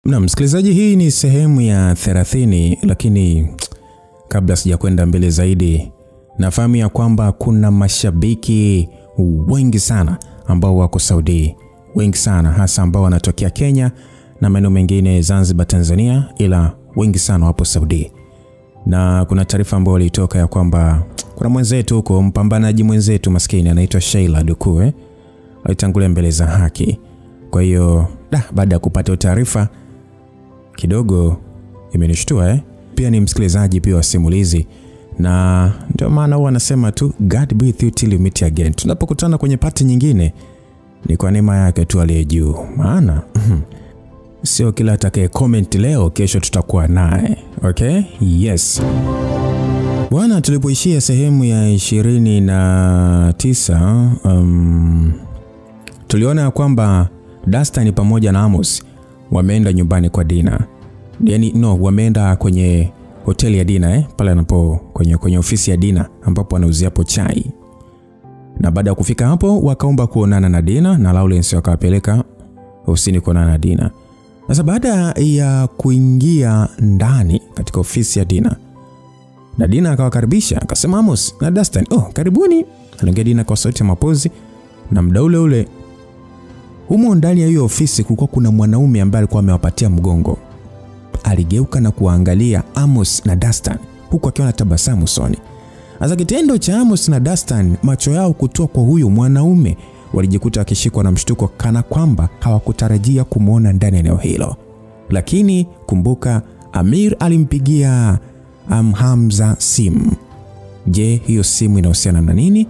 Na msikilizaji, hii ni sehemu ya 30, lakini kabla sijakwenda mbele zaidi, nafahamu ya kwamba kuna mashabiki wengi sana ambao wako Saudi, wengi sana hasa ambao wanatokea Kenya na maeneo mengine Zanzibar, Tanzania, ila wengi sana wapo Saudi. Na kuna taarifa ambayo ilitoka ya kwamba kuna mwenzetu huko, mpambanaji mwenzetu maskini anaitwa Sheila Dukue, alitangulia mbele za haki. Kwa hiyo baada ya kupata taarifa kidogo imenishtua Pia ni msikilizaji pia wa simulizi, na ndio maana huwa anasema tu God be with you till you meet again. Tunapokutana kwenye pati nyingine ni kwa neema yake tu aliye juu. Maana sio kila atakaye comment leo kesho tutakuwa naye. Okay? Yes. Bwana, tulipoishia sehemu ya 29, tuliona kwamba Dastan pamoja na Amos wameenda nyumbani kwa Dina. Wameenda kwenye hoteli ya Dina pale anapo kwenye ofisi ya Dina ambapo anauzia hapo chai. Na baada ya kufika hapo wakaomba kuonana na Dina na Lawrence wakawapeleka ofisini kuonana na Dina. Sasa baada ya kuingia ndani katika ofisi ya Dina, na Dina akawakaribisha, akasema Amos na Dastan, karibuni. Aliongea Dina kwa sauti ya mapozi, na muda ule humo ndani ya hiyo ofisi kulikuwa kuna mwanaume ambaye alikuwa amewapatia mgongo. Aligeuka na kuangalia Amos na Dastan huku akiwa na tabasamu usoni. Sasa kitendo cha Amos na Dastan macho yao kutoa kwa huyo mwanaume, walijikuta akishikwa na mshtuko kana kwamba hawakutarajia kumuona ndani ya eneo hilo. Lakini kumbuka Amir alimpigia Hamza simu. Je, hiyo simu inahusiana na nini?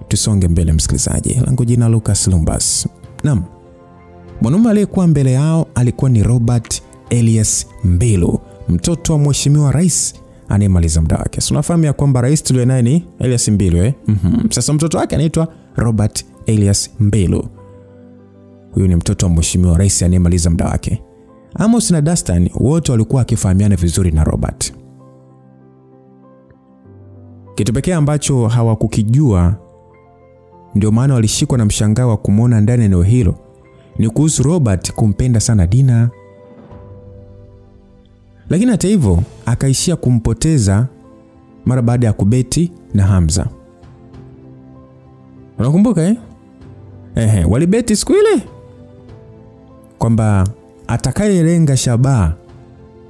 Tusonge mbele msikilizaji. Langu jina Lucas Lumbas. Naam. Mwanaume aliyekuwa mbele yao alikuwa ni Robert Elias Mbilu, mtoto wa mheshimiwa rais anayemaliza muda wake. Tunafahamu ya kwamba rais tulio naye ni Elias Mbilu Sasa mtoto wake anaitwa Robert Elias Mbilu. Huyu ni mtoto wa mheshimiwa rais anayemaliza muda wake. Amos na Dastan wote walikuwa wakifahamiana vizuri na Robert. Kitu pekee ambacho hawakukijua, ndio maana walishikwa na mshangao wa kumuona ndani ya eneo hilo, ni kuhusu Robert kumpenda sana Dina. Lakini hata hivyo akaishia kumpoteza mara baada ya kubeti na Hamza. Unakumbuka walibeti siku ile kwamba atakayelenga shabaha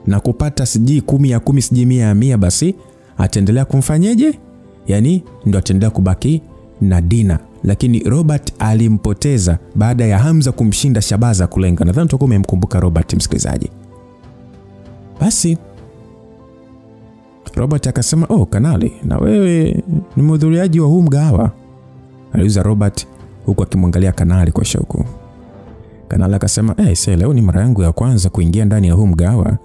na kupata siji 10 ya 10 siji 100 ya 100 basi ataendelea kumfanyeje? Yaani ndio ataendelea kubaki na Dina. Lakini Robert alimpoteza baada ya Hamza kumshinda shabaha za kulenga. Nadhani tutakuwa umemkumbuka Robert msikilizaji. Basi Robert akasema, Kanali, na wewe ni mhudhuriaji wa huu mgahawa? Aliuliza Robert huku akimwangalia Kanali kwa shauku. Kanali akasema, leo ni mara yangu ya kwanza kuingia ndani ya huu mgahawa,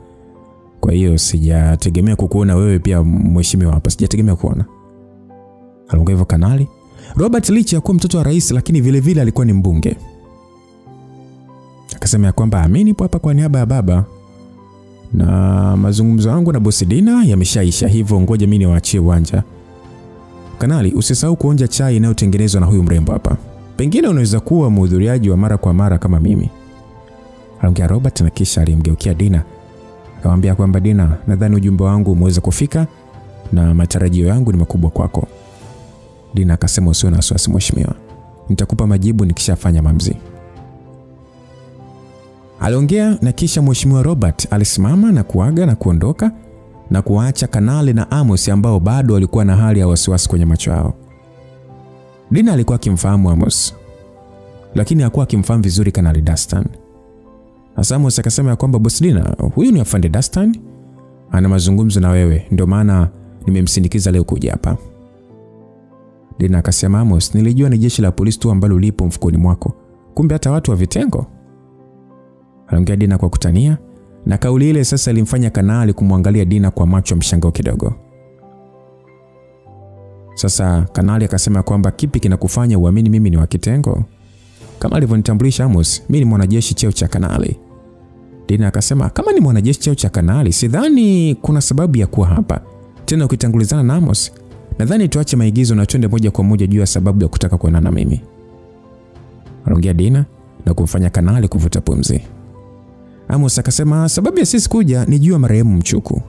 kwa hiyo sijategemea kukuona wewe pia mheshimiwa hapa, sijategemea kuona. Aliongea hivyo Kanali. Robert licha ya kuwa mtoto wa rais, lakini vile vile alikuwa ni mbunge. Akasema ya kwamba amini hapa kwa niaba ya baba, na mazungumzo yangu na bosi Dina yameshaisha, hivyo ngoja mimi niwaachie uwanja. Kanali, usisahau kuonja chai inayotengenezwa na huyu mrembo hapa. Pengine unaweza kuwa mhudhuriaji wa mara kwa mara kama mimi. Aliongea Robert, na kisha alimgeukia Dina akamwambia kwamba Dina, nadhani ujumbe wangu umeweza kufika na matarajio yangu ni makubwa kwako. Dina akasema, usiwe na wasiwasi mheshimiwa, nitakupa majibu nikishafanya maamuzi. Aliongea, na kisha mheshimiwa Robert alisimama na kuaga na kuondoka na kuacha Kanali na Amos ambao bado walikuwa na hali ya wasiwasi kwenye macho yao. Dina alikuwa akimfahamu Amos, lakini hakuwa akimfahamu vizuri Kanali Dastan. Amos akasema ya kwamba boss Dina, huyu ni afande Dastan, ana mazungumzo na wewe, ndio maana nimemsindikiza leo kuja hapa. Dina akasema, Amos, nilijua ni jeshi la polisi tu ambalo lipo mfukoni mwako, kumbe hata watu wa vitengo. Aliongea Dina kwa kutania, na kauli ile sasa ilimfanya Kanali kumwangalia Dina kwa macho mshangao kidogo. Sasa Kanali akasema kwamba kipi kinakufanya uamini mimi ni wa kitengo? Kama alivyonitambulisha Amos, mimi ni mwanajeshi cheo cha Kanali. Dina akasema, kama ni mwanajeshi cheo cha Kanali, sidhani kuna sababu ya kuwa hapa. Tena ukitangulizana na Amos, nadhani tuache maigizo na twende moja kwa moja juu ya sababu ya kutaka kuonana na mimi. Aliongea Dina na kumfanya Kanali kuvuta pumzi. Amos akasema sababu ya sisi kuja ni juu ya marehemu Mchuku.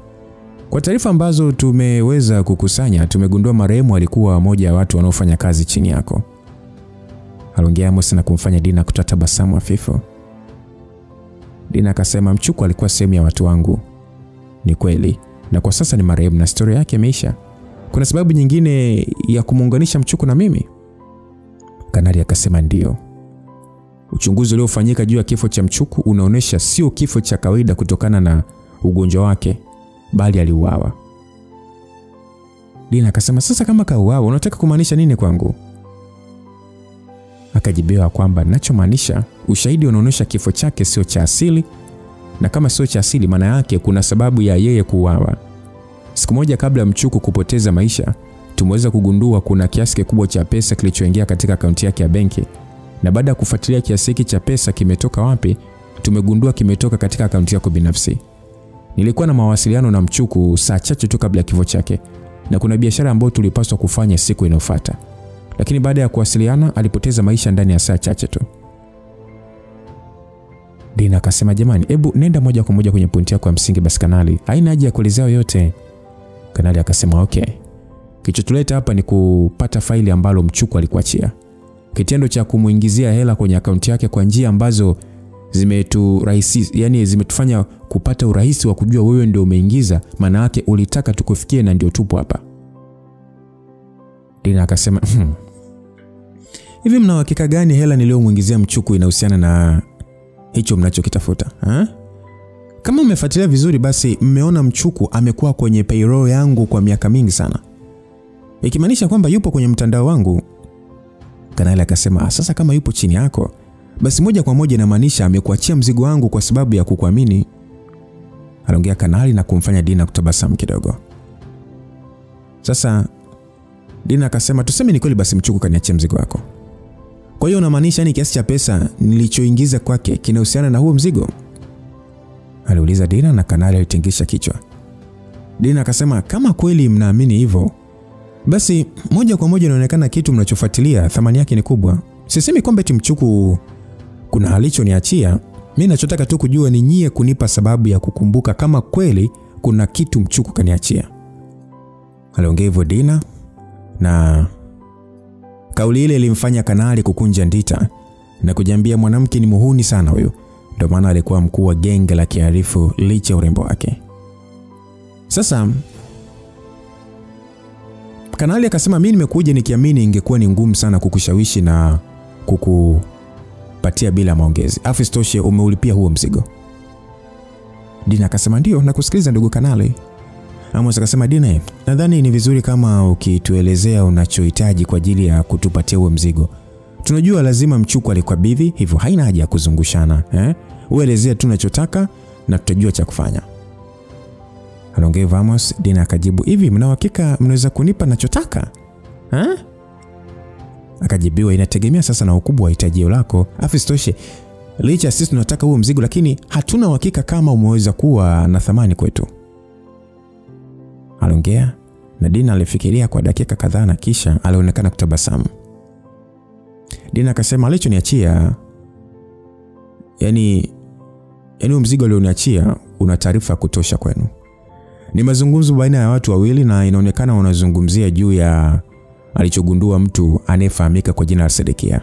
Kwa taarifa ambazo tumeweza kukusanya, tumegundua marehemu alikuwa mmoja wa watu wanaofanya kazi chini yako. Aliongea Amos na kumfanya Dina kutatabasamu hafifu. Dina akasema Mchuku alikuwa sehemu ya watu wangu. Ni kweli, na kwa sasa ni marehemu na historia yake imeisha. Kuna sababu nyingine ya kumuunganisha Mchuku na mimi? Kanali akasema ndio. Uchunguzi uliofanyika juu ya kifo cha Mchuku unaonesha sio kifo cha kawaida kutokana na ugonjwa wake, bali aliuawa. Dina akasema sasa kama kauawa unataka kumaanisha nini kwangu? Akajibiwa kwamba ninachomaanisha ushahidi unaonesha kifo chake sio cha asili, na kama sio cha asili maana yake kuna sababu ya yeye kuuawa. Siku moja kabla Mchuku kupoteza maisha, tumeweza kugundua kuna kiasi kikubwa cha pesa kilichoingia katika akaunti yake ya benki. Na baada ya kufuatilia kiasi hiki cha pesa kimetoka wapi, tumegundua kimetoka katika akaunti yako binafsi. Nilikuwa na mawasiliano na Mchuku saa chache tu kabla ya kifo chake, na kuna biashara ambayo tulipaswa kufanya siku inayofuata. Lakini baada ya kuwasiliana alipoteza maisha ndani ya saa chache tu. Dina akasema jamani, hebu nenda moja kwa moja kwenye pointi yako ya msingi basi Kanali. Haina haja ya kuelezea yote. Kanali akasema okay. Kilichotuleta hapa ni kupata faili ambalo Mchuku alikuachia. Kitendo cha kumuingizia hela kwenye akaunti yake kwa njia ambazo zimetufanya kupata urahisi wa kujua wewe ndio umeingiza, maana yake ulitaka tukufikie na ndio tupo hapa. Dina akasema hivi mna uhakika gani hela niliyomuingizia Mchuku inahusiana na hicho mnachokitafuta? Kama mmefuatilia vizuri basi mmeona Mchuku amekuwa kwenye payroll yangu kwa miaka mingi sana, ikimaanisha kwamba yupo kwenye mtandao wangu. Kanali akasema sasa kama yupo chini yako basi moja kwa moja inamaanisha amekuachia mzigo wangu kwa sababu ya kukuamini. Aliongea Kanali na kumfanya Dina kutabasamu kidogo. Sasa Dina akasema tuseme ni kweli basi Mchuku kaniachia mzigo wako. Kwa hiyo unamaanisha ni kiasi cha pesa nilichoingiza kwake kinahusiana na huo mzigo? Aliuliza Dina na Kanali alitingisha kichwa. Dina akasema kama kweli mnaamini hivyo, basi moja kwa moja inaonekana kitu mnachofuatilia thamani yake ni kubwa. Sisemi kwamba eti Mchuku kuna alichoniachia. Mimi ninachotaka tu kujua ni nyie kunipa sababu ya kukumbuka kama kweli kuna kitu Mchuku kaniachia. Aliongea hivyo Dina, na kauli ile ilimfanya Kanali kukunja ndita na kujiambia mwanamke ni muhuni sana huyo. Ndio maana alikuwa mkuu wa genge la kiharifu licha urembo wake. Sasa Kanali akasema mimi nimekuja nikiamini ingekuwa ni ngumu sana kukushawishi na kukupatia bila maongezi. Afu isitoshe umeulipia huo mzigo. Dina akasema ndio nakusikiliza ndugu Kanali. Amos akasema Dina, nadhani ni vizuri kama ukituelezea unachohitaji kwa ajili ya kutupatia huo mzigo. Tunajua lazima Mchuku alikabidhi, hivyo haina haja ya kuzungushana, Uelezea tu unachotaka na tutajua cha kufanya. Aliongea Amos. Dina akajibu hivi mna uhakika mnaweza kunipa ninachotaka? Akajibiwa inategemea sasa na ukubwa wa hitajio lako. Afu isitoshe licha sisi tunataka huo mzigo lakini hatuna uhakika kama umeweza kuwa na thamani kwetu. Aliongea na Dina alifikiria kwa dakika kadhaa na kisha alionekana kutabasamu. Dina akasema alichoniachia yani mzigo alioniachia una taarifa kutosha kwenu. Ni mazungumzo baina ya watu wawili na inaonekana wanazungumzia juu ya alichogundua mtu anayefahamika kwa jina la Sedekia.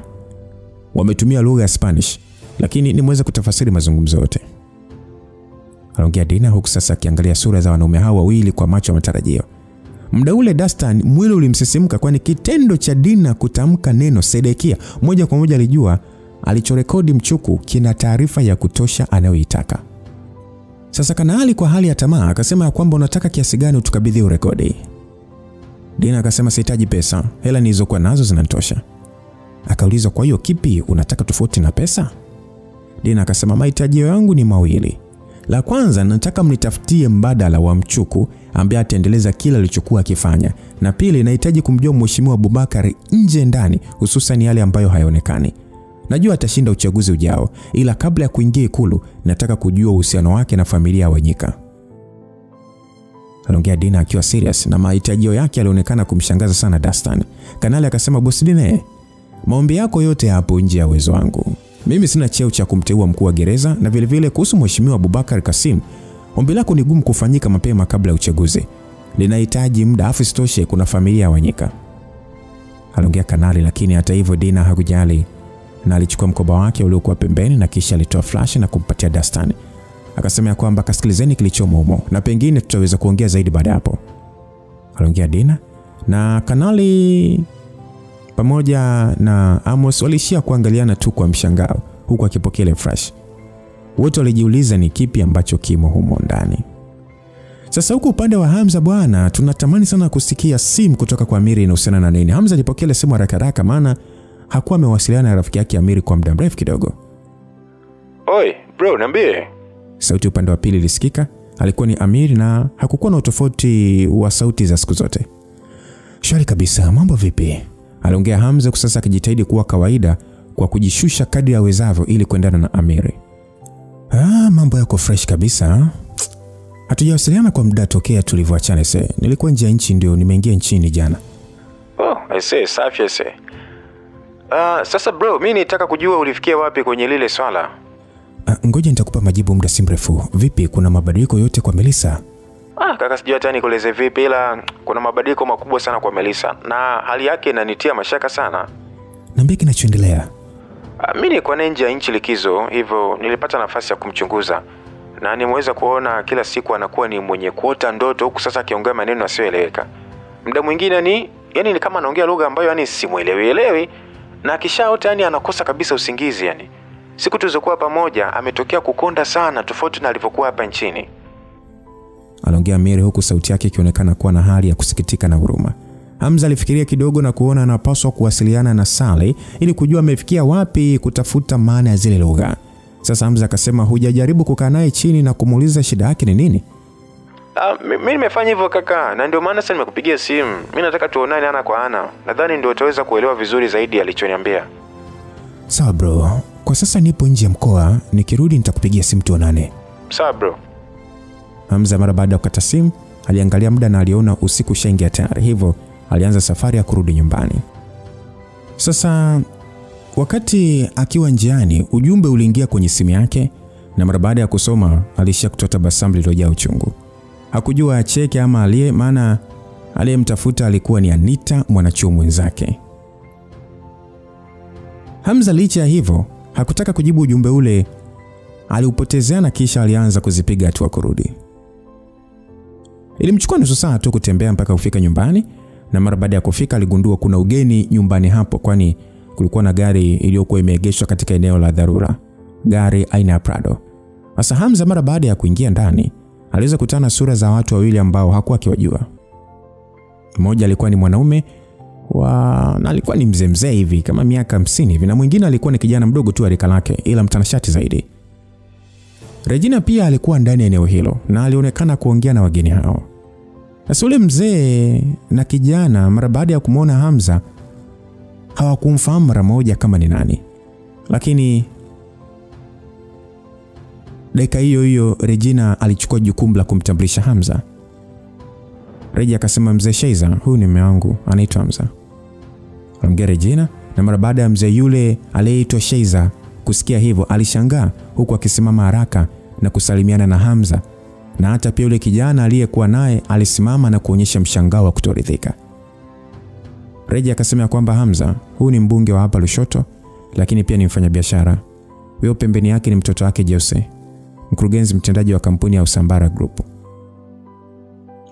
Wametumia lugha ya Spanish lakini nimeweza kutafasiri mazungumzo yote. Aliongea Dina huku sasa akiangalia sura za wanaume hao wawili kwa macho ya matarajio. Muda ule Dastan mwili ulimsisimka kwani kitendo cha Dina kutamka neno Sedekia moja kwa moja alijua alichorekodi Mchuku kina taarifa ya kutosha anayoitaka. Sasa Kanali kwa hali ya tamaa akasema kwamba unataka kiasi gani utukabidhi urekodi? Dina akasema sihitaji pesa, hela nilizokuwa nazo zinatosha. Akaulizwa kwa hiyo kipi unataka tofauti na pesa? Dina akasema mahitaji yangu ni mawili. La kwanza nataka mnitafutie mbadala wa Mchuku ambaye ataendeleza kila alichokuwa akifanya. Na pili nahitaji kumjua Mheshimiwa Abubakar nje ndani, hususan yale ambayo hayaonekani. Najua atashinda uchaguzi ujao, ila kabla ya kuingia Ikulu nataka kujua uhusiano wake na familia ya Wanyika. Aliongea Dina akiwa serious na mahitaji yake yalionekana kumshangaza sana Dastan. Kanali akasema boss Dina, maombi yako yote hapo nje ya uwezo wangu. Mimi sina cheo cha kumteua mkuu wa gereza, na vile vile kuhusu Mheshimiwa Abubakar Kasim, ombi lako ni gumu kufanyika mapema kabla ya uchaguzi. Linahitaji muda, afu sitoshe kuna familia ya Wanyika. Aliongea Kanali, lakini hata hivyo Dina hakujali na alichukua mkoba wake uliokuwa pembeni na kisha alitoa flash na kumpatia Dastan. Akasema kwamba kasikilizeni kilichomo humo na pengine tutaweza kuongea zaidi baada hapo. Aliongea Dina na Kanali pamoja na Amos walishia kuangaliana tu kwa mshangao huku akipokea ile flash. Wote walijiuliza ni kipi ambacho kimo humo ndani. Sasa huko upande wa Hamza bwana, tunatamani sana kusikia simu kutoka kwa Amiri inahusiana na nini. Hamza alipokea simu haraka maana hakuwa amewasiliana na rafiki yake Amiri kwa muda mrefu kidogo. Oi, bro, niambie. Sauti upande wa pili ilisikika. Alikuwa ni Amiri na hakukuwa na utofauti wa sauti za siku zote. Shwari kabisa, mambo vipi? Aliongea Hamza sasa akijitahidi kuwa kawaida kwa kujishusha kadri awezavyo ili kuendana na Amiri. Mambo yako fresh kabisa. Hatujawasiliana kwa muda tokea tulivyoachana sasa. Nilikuwa nje ya nchi ndio nimeingia nchini jana. I see, safi ese. Sasa bro, mimi nitaka kujua ulifikia wapi kwenye lile swala. Ngoja nitakupa majibu muda si mrefu. Vipi, kuna mabadiliko yote kwa Melissa? Kaka, sijui hata nikueleze vipi, ila kuna mabadiliko makubwa sana kwa Melissa na hali yake inanitia mashaka sana. Niambie kinachoendelea. Mimi nilikuwa nje ya nchi likizo, hivyo nilipata nafasi ya kumchunguza. Na nimeweza kuona kila siku anakuwa ni mwenye kuota ndoto huku sasa akiongea maneno yasiyoeleweka. Muda mwingine ni kama anaongea lugha ambayo simuelewi na akishaota anakosa kabisa usingizi . Siku tulizokuwa pamoja ametokea kukonda sana tofauti na alivyokuwa hapa nchini. Aliongea Amiri huku sauti yake ikionekana kuwa na hali ya kusikitika na huruma. Hamza alifikiria kidogo na kuona anapaswa kuwasiliana na Sally ili kujua amefikia wapi kutafuta maana ya zile lugha. Sasa Hamza akasema hujajaribu kukaa naye chini na kumuuliza shida yake ni nini? Mimi nimefanya hivyo kaka, na ndio maana sasa nimekupigia simu. Mimi nataka tuonane ana kwa ana. Nadhani ndio utaweza kuelewa vizuri zaidi alichoniambia. Sawa bro. Kwa sasa nipo nje ya mkoa, nikirudi nitakupigia simu tuonane. Sawa bro. Hamza mara baada ya kukata simu, aliangalia muda na aliona usiku ushaingia tayari. Hivyo alianza safari ya kurudi nyumbani. Sasa wakati akiwa njiani, ujumbe uliingia kwenye simu yake na mara baada ya kusoma alishia kutoa tabasamu lililojaa uchungu. Hakujua acheke ama alie, maana aliyemtafuta alikuwa ni Anita, mwanachuo mwenzake. Hamza licha ya hivyo hakutaka kujibu ujumbe ule. Aliupotezea na kisha alianza kuzipiga hatua kurudi. Ilimchukua nusu saa tu kutembea mpaka kufika nyumbani, na mara baada ya kufika aligundua kuna ugeni nyumbani hapo, kwani kulikuwa na gari iliyokuwa imeegeshwa katika eneo la dharura. Gari aina ya Prado. Sasa Hamza mara baada ya kuingia ndani aliweza kutana sura za watu wawili ambao hakuwa akiwajua. Mmoja alikuwa ni mwanaume na alikuwa ni mzee hivi kama miaka 50 hivi, na mwingine alikuwa ni kijana mdogo tu rika lake ila mtanashati zaidi. Regina pia alikuwa ndani ya eneo hilo na alionekana kuongea na wageni hao. Sasa yule mzee na kijana mara baada ya kumuona Hamza hawakumfahamu mara moja kama ni nani. Lakini dakika hiyo Regina alichukua jukumu la kumtambulisha Hamza. Regina akasema, mzee Sheiza, huyu ni mume wangu, anaitwa Hamza. Aliongea Regina na mara baada ya mzee yule aliyeitwa Sheiza kusikia hivyo alishangaa huku akisimama haraka na kusalimiana na Hamza, na hata pia yule kijana aliyekuwa naye alisimama na kuonyesha mshangao wa kutoridhika. Regina akasema kwamba Hamza, huyu ni mbunge wa hapa Lushoto, lakini pia ni mfanyabiashara. Huyo pembeni yake ni mtoto wake Jose, mkurugenzi mtendaji wa kampuni ya Usambara Group.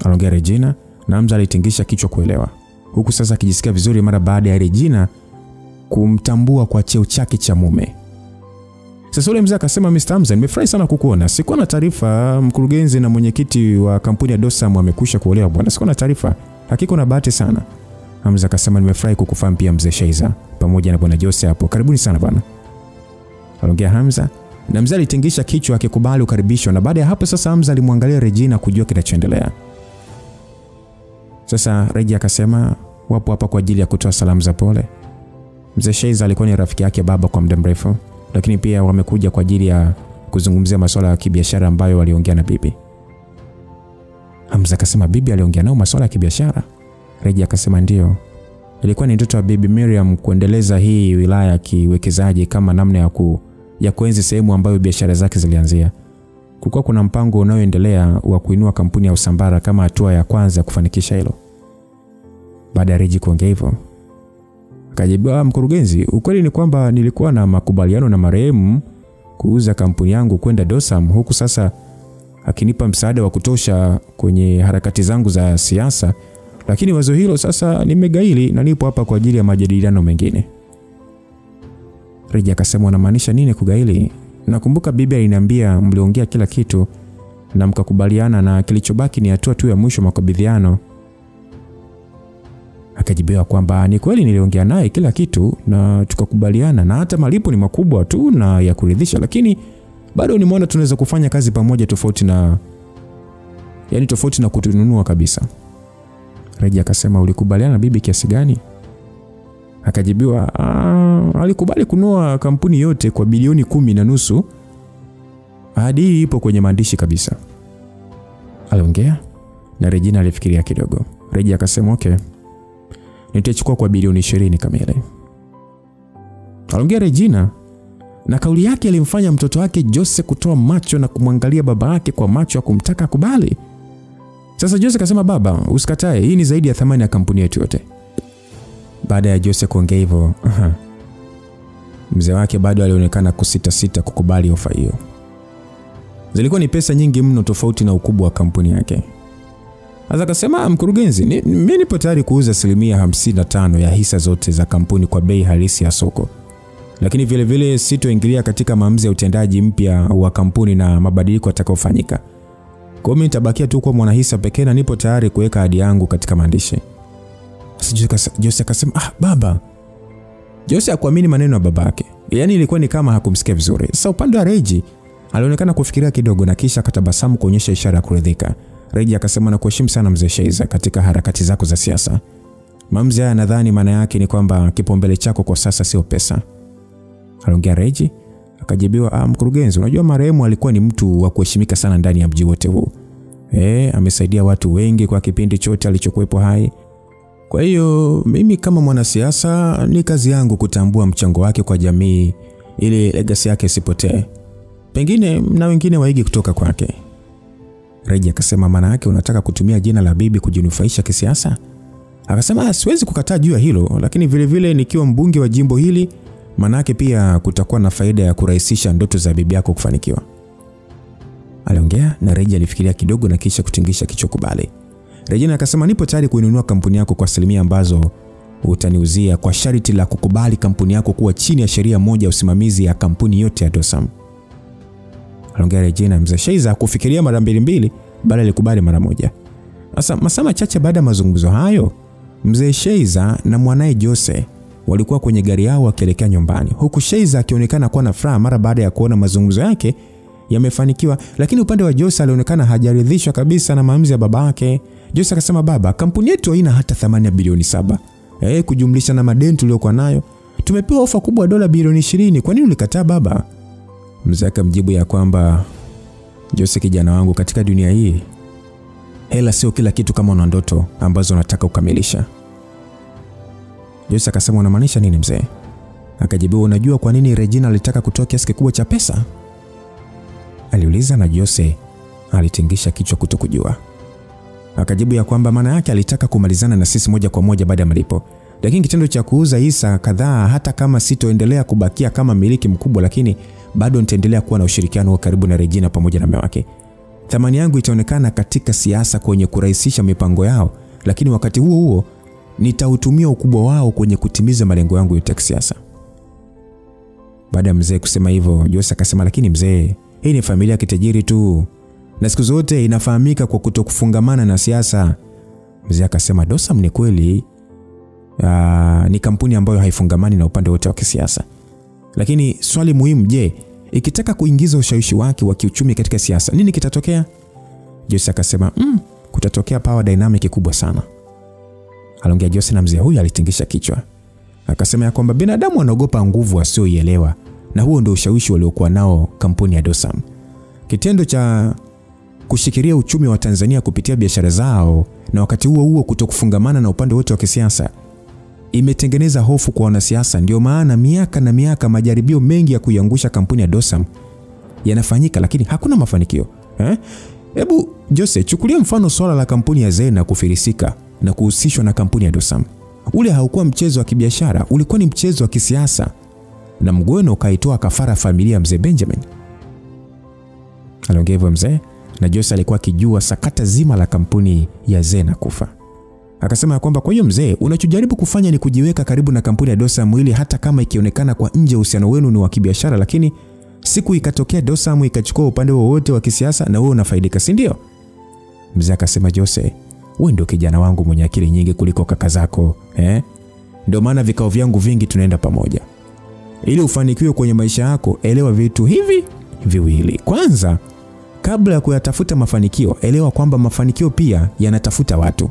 Aliongea Regina na Hamza alitingisha kichwa kuelewa, huku sasa akijisikia vizuri mara baada ya Regina kumtambua kwa cheo chake cha mume. Sasa yule mzee akasema, Mr. Hamza, nimefurahi sana kukuona. Sikuwa na taarifa mkurugenzi na mwenyekiti wa kampuni ya Dosam amekwisha kuolewa bwana. Sikuwa na taarifa. Hakika una bahati sana. Hamza akasema, nimefurahi kukufahamu pia mzee Sheiza pamoja na bwana Jose hapo. Karibuni sana bwana. Aliongea Hamza na mzee alitingisha kichwa akikubali ukaribisho, na baada ya hapo sasa Hamza alimwangalia Regina kujua kinachoendelea. Sasa Regina akasema wapo hapa kwa ajili ya kutoa salamu za pole. Mzee Sheiza alikuwa ni rafiki yake baba kwa muda mrefu, lakini pia wamekuja kwa ajili ya kuzungumzia masuala ya kibiashara ambayo waliongea na bibi. Hamza akasema, bibi aliongea nao masuala ya kibiashara? Regina akasema ndio. Ilikuwa ni ndoto ya Bibi Miriam kuendeleza hii wilaya ya kiwekezaji kama namna ya kuenzi sehemu ambayo biashara zake zilianzia. Kulikuwa kuna mpango unaoendelea wa kuinua kampuni ya Usambara kama hatua ya kwanza kufanikisha hilo. Baada ya Reggie kuongea hivyo, akajibu, mkurugenzi, ukweli ni kwamba nilikuwa na makubaliano na marehemu kuuza kampuni yangu kwenda Dosam, huku sasa akinipa msaada wa kutosha kwenye harakati zangu za siasa, lakini wazo hilo sasa nimegaili na nipo hapa kwa ajili ya majadiliano mengine. Reggie akasema, unamaanisha nini kugaili? Nakumbuka bibi aliniambia mliongea kila kitu na mkakubaliana na kilichobaki ni hatua tu ya mwisho makabidhiano. Akajibiwa kwamba ni kweli niliongea naye kila kitu na tukakubaliana na hata malipo ni makubwa tu na ya kuridhisha, lakini bado nimeona tunaweza kufanya kazi pamoja tofauti na kutununua kabisa. Reggie akasema, ulikubaliana na bibi kiasi gani? Akajibiwa, alikubali kununua kampuni yote kwa bilioni 10.5. Hadi ipo kwenye maandishi kabisa. Aliongea na Regina alifikiria kidogo. Reggie akasema, okay, nitachukua kwa bilioni 20 kamili. Aliongea Regina, na kauli yake ilimfanya mtoto wake Jose kutoa macho na kumwangalia baba yake kwa macho ya kumtaka kubali. Sasa Jose akasema, baba, usikatae, hii ni zaidi ya thamani ya kampuni yetu yote. Baada ya Jose kuongea hivyo, mzee wake bado alionekana kusita kukubali ofa hiyo. Zilikuwa ni pesa nyingi mno tofauti na ukubwa wa kampuni yake. Sasa akasema, mkurugenzi, mimi nipo tayari kuuza 55% ya hisa zote za kampuni kwa bei halisi ya soko. Lakini vile vile sitoingilia katika maamuzi ya utendaji mpya wa kampuni na mabadiliko yatakayofanyika. Kwa hiyo nitabakia tu kwa mwanahisa pekee na nipo tayari kuweka ahadi yangu katika maandishi. Jose akasema, baba. Jose hakuamini maneno ya babake. Yaani ilikuwa ni kama hakumsikia vizuri. Sasa upande wa Reggie alionekana kufikiria kidogo na kisha akatabasamu kuonyesha ishara ya kuridhika. Reggie akasema, na kuheshimu sana mzee Sheiza katika harakati zako za siasa. Maamuzi haya nadhani maana yake ni kwamba kipaumbele chako kwa sasa sio pesa. Aliongea Reggie, akajibiwa, mkurugenzi, unajua marehemu alikuwa ni mtu wa kuheshimika sana ndani ya mji wote huu. Amesaidia watu wengi kwa kipindi chote alichokuwepo hai. Kwa hiyo mimi kama mwanasiasa ni kazi yangu kutambua mchango wake kwa jamii ili legacy yake isipotee. Pengine na wengine waige kutoka kwake. Reggie akasema, maana yake unataka kutumia jina la bibi kujinufaisha kisiasa? Akasema, siwezi kukataa juu ya hilo, lakini vile vile nikiwa mbunge wa jimbo hili, maana yake pia kutakuwa na faida ya kurahisisha ndoto za bibi yako kufanikiwa. Aliongea na Reggie alifikiria kidogo na kisha kutingisha kichwa kubali. Regina akasema, nipo tayari kuinunua kampuni yako kwa asilimia ambazo utaniuzia kwa sharti la kukubali kampuni yako kuwa chini ya sheria moja ya usimamizi ya kampuni yote ya Dosam. Aliongea Regina. Mzee Sheiza kufikiria mara mbili bali alikubali mara moja. Sasa masaa machache baada ya mazungumzo hayo, mzee Sheiza na mwanae Jose walikuwa kwenye gari yao wakielekea nyumbani, huku Sheiza akionekana kuwa na furaha mara baada ya kuona mazungumzo yake yamefanikiwa, lakini upande wa Jose alionekana hajaridhishwa kabisa na maamuzi ya babake. Jose akasema, baba, kampuni yetu haina hata thamani ya bilioni 7. Kujumlisha na madeni tuliyokuwa nayo, tumepewa ofa kubwa ya dola bilioni 20. Kwa nini ulikataa baba? Mzee akamjibu ya kwamba, Jose kijana wangu, katika dunia hii hela sio kila kitu kama una ndoto ambazo unataka kukamilisha. Jose akasema, unamaanisha nini mzee? Akajibu, unajua kwa nini Regina alitaka kutoa kiasi kikubwa cha pesa? Aliuliza na Jose alitingisha kichwa kutokujua. Akajibu ya kwamba maana yake alitaka kumalizana na sisi moja kwa moja baada ya malipo. Lakini kitendo cha kuuza hisa kadhaa, hata kama sitoendelea kubakia kama miliki mkubwa, lakini bado nitaendelea kuwa na ushirikiano wa karibu na Regina pamoja na mume wake. Thamani yangu itaonekana katika siasa kwenye kurahisisha mipango yao, lakini wakati huo huo nitautumia ukubwa wao kwenye kutimiza malengo yangu ya kisiasa. Baada ya mzee kusema hivyo, Jose akasema, lakini mzee, hii ni familia ya kitajiri tu na siku zote inafahamika kwa kutokufungamana na siasa. Mzee akasema, Dosam ni kweli ni kampuni ambayo haifungamani na upande wote wa kisiasa. Lakini swali muhimu, je, ikitaka kuingiza ushawishi wake wa kiuchumi katika siasa, nini kitatokea? Jose akasema, kutatokea power dynamic kubwa sana. Aliongea Jose na mzee huyu alitingisha kichwa. Akasema ya kwamba binadamu wanaogopa nguvu wasioielewa, na huo ndio ushawishi waliokuwa nao kampuni ya Dosam. Kitendo cha kushikilia uchumi wa Tanzania kupitia biashara zao na wakati huo huo kutokufungamana na upande wote wa kisiasa imetengeneza hofu kwa wanasiasa. Ndio maana miaka na miaka majaribio mengi ya kuiangusha kampuni ya Dosam yanafanyika, lakini hakuna mafanikio. Hebu Jose, chukulia mfano swala la kampuni ya Zena kufilisika na kuhusishwa na kampuni ya Dosam. Ule haukuwa mchezo wa kibiashara, ulikuwa ni mchezo wa kisiasa. Na Mgweno kaitoa kafara familia ya mzee Benjamin. Aliongea hivyo mzee, na Jose alikuwa akijua sakata zima la kampuni ya Zena kufa. Akasema kwamba kwa hiyo mzee, unachojaribu kufanya ni kujiweka karibu na kampuni ya Dosam ili hata kama ikionekana kwa nje uhusiano wenu ni wa kibiashara, lakini siku ikatokea Dosam ikachukua upande wowote wa kisiasa na wewe unafaidika, si ndio? Mzee akasema, Jose, wewe ndio kijana wangu mwenye akili nyingi kuliko kaka zako, Ndio maana vikao vyangu vingi tunaenda pamoja. Ili ufanikiwe kwenye maisha yako, elewa vitu hivi viwili. Kwanza, kabla ya kuyatafuta mafanikio, elewa kwamba mafanikio pia yanatafuta watu.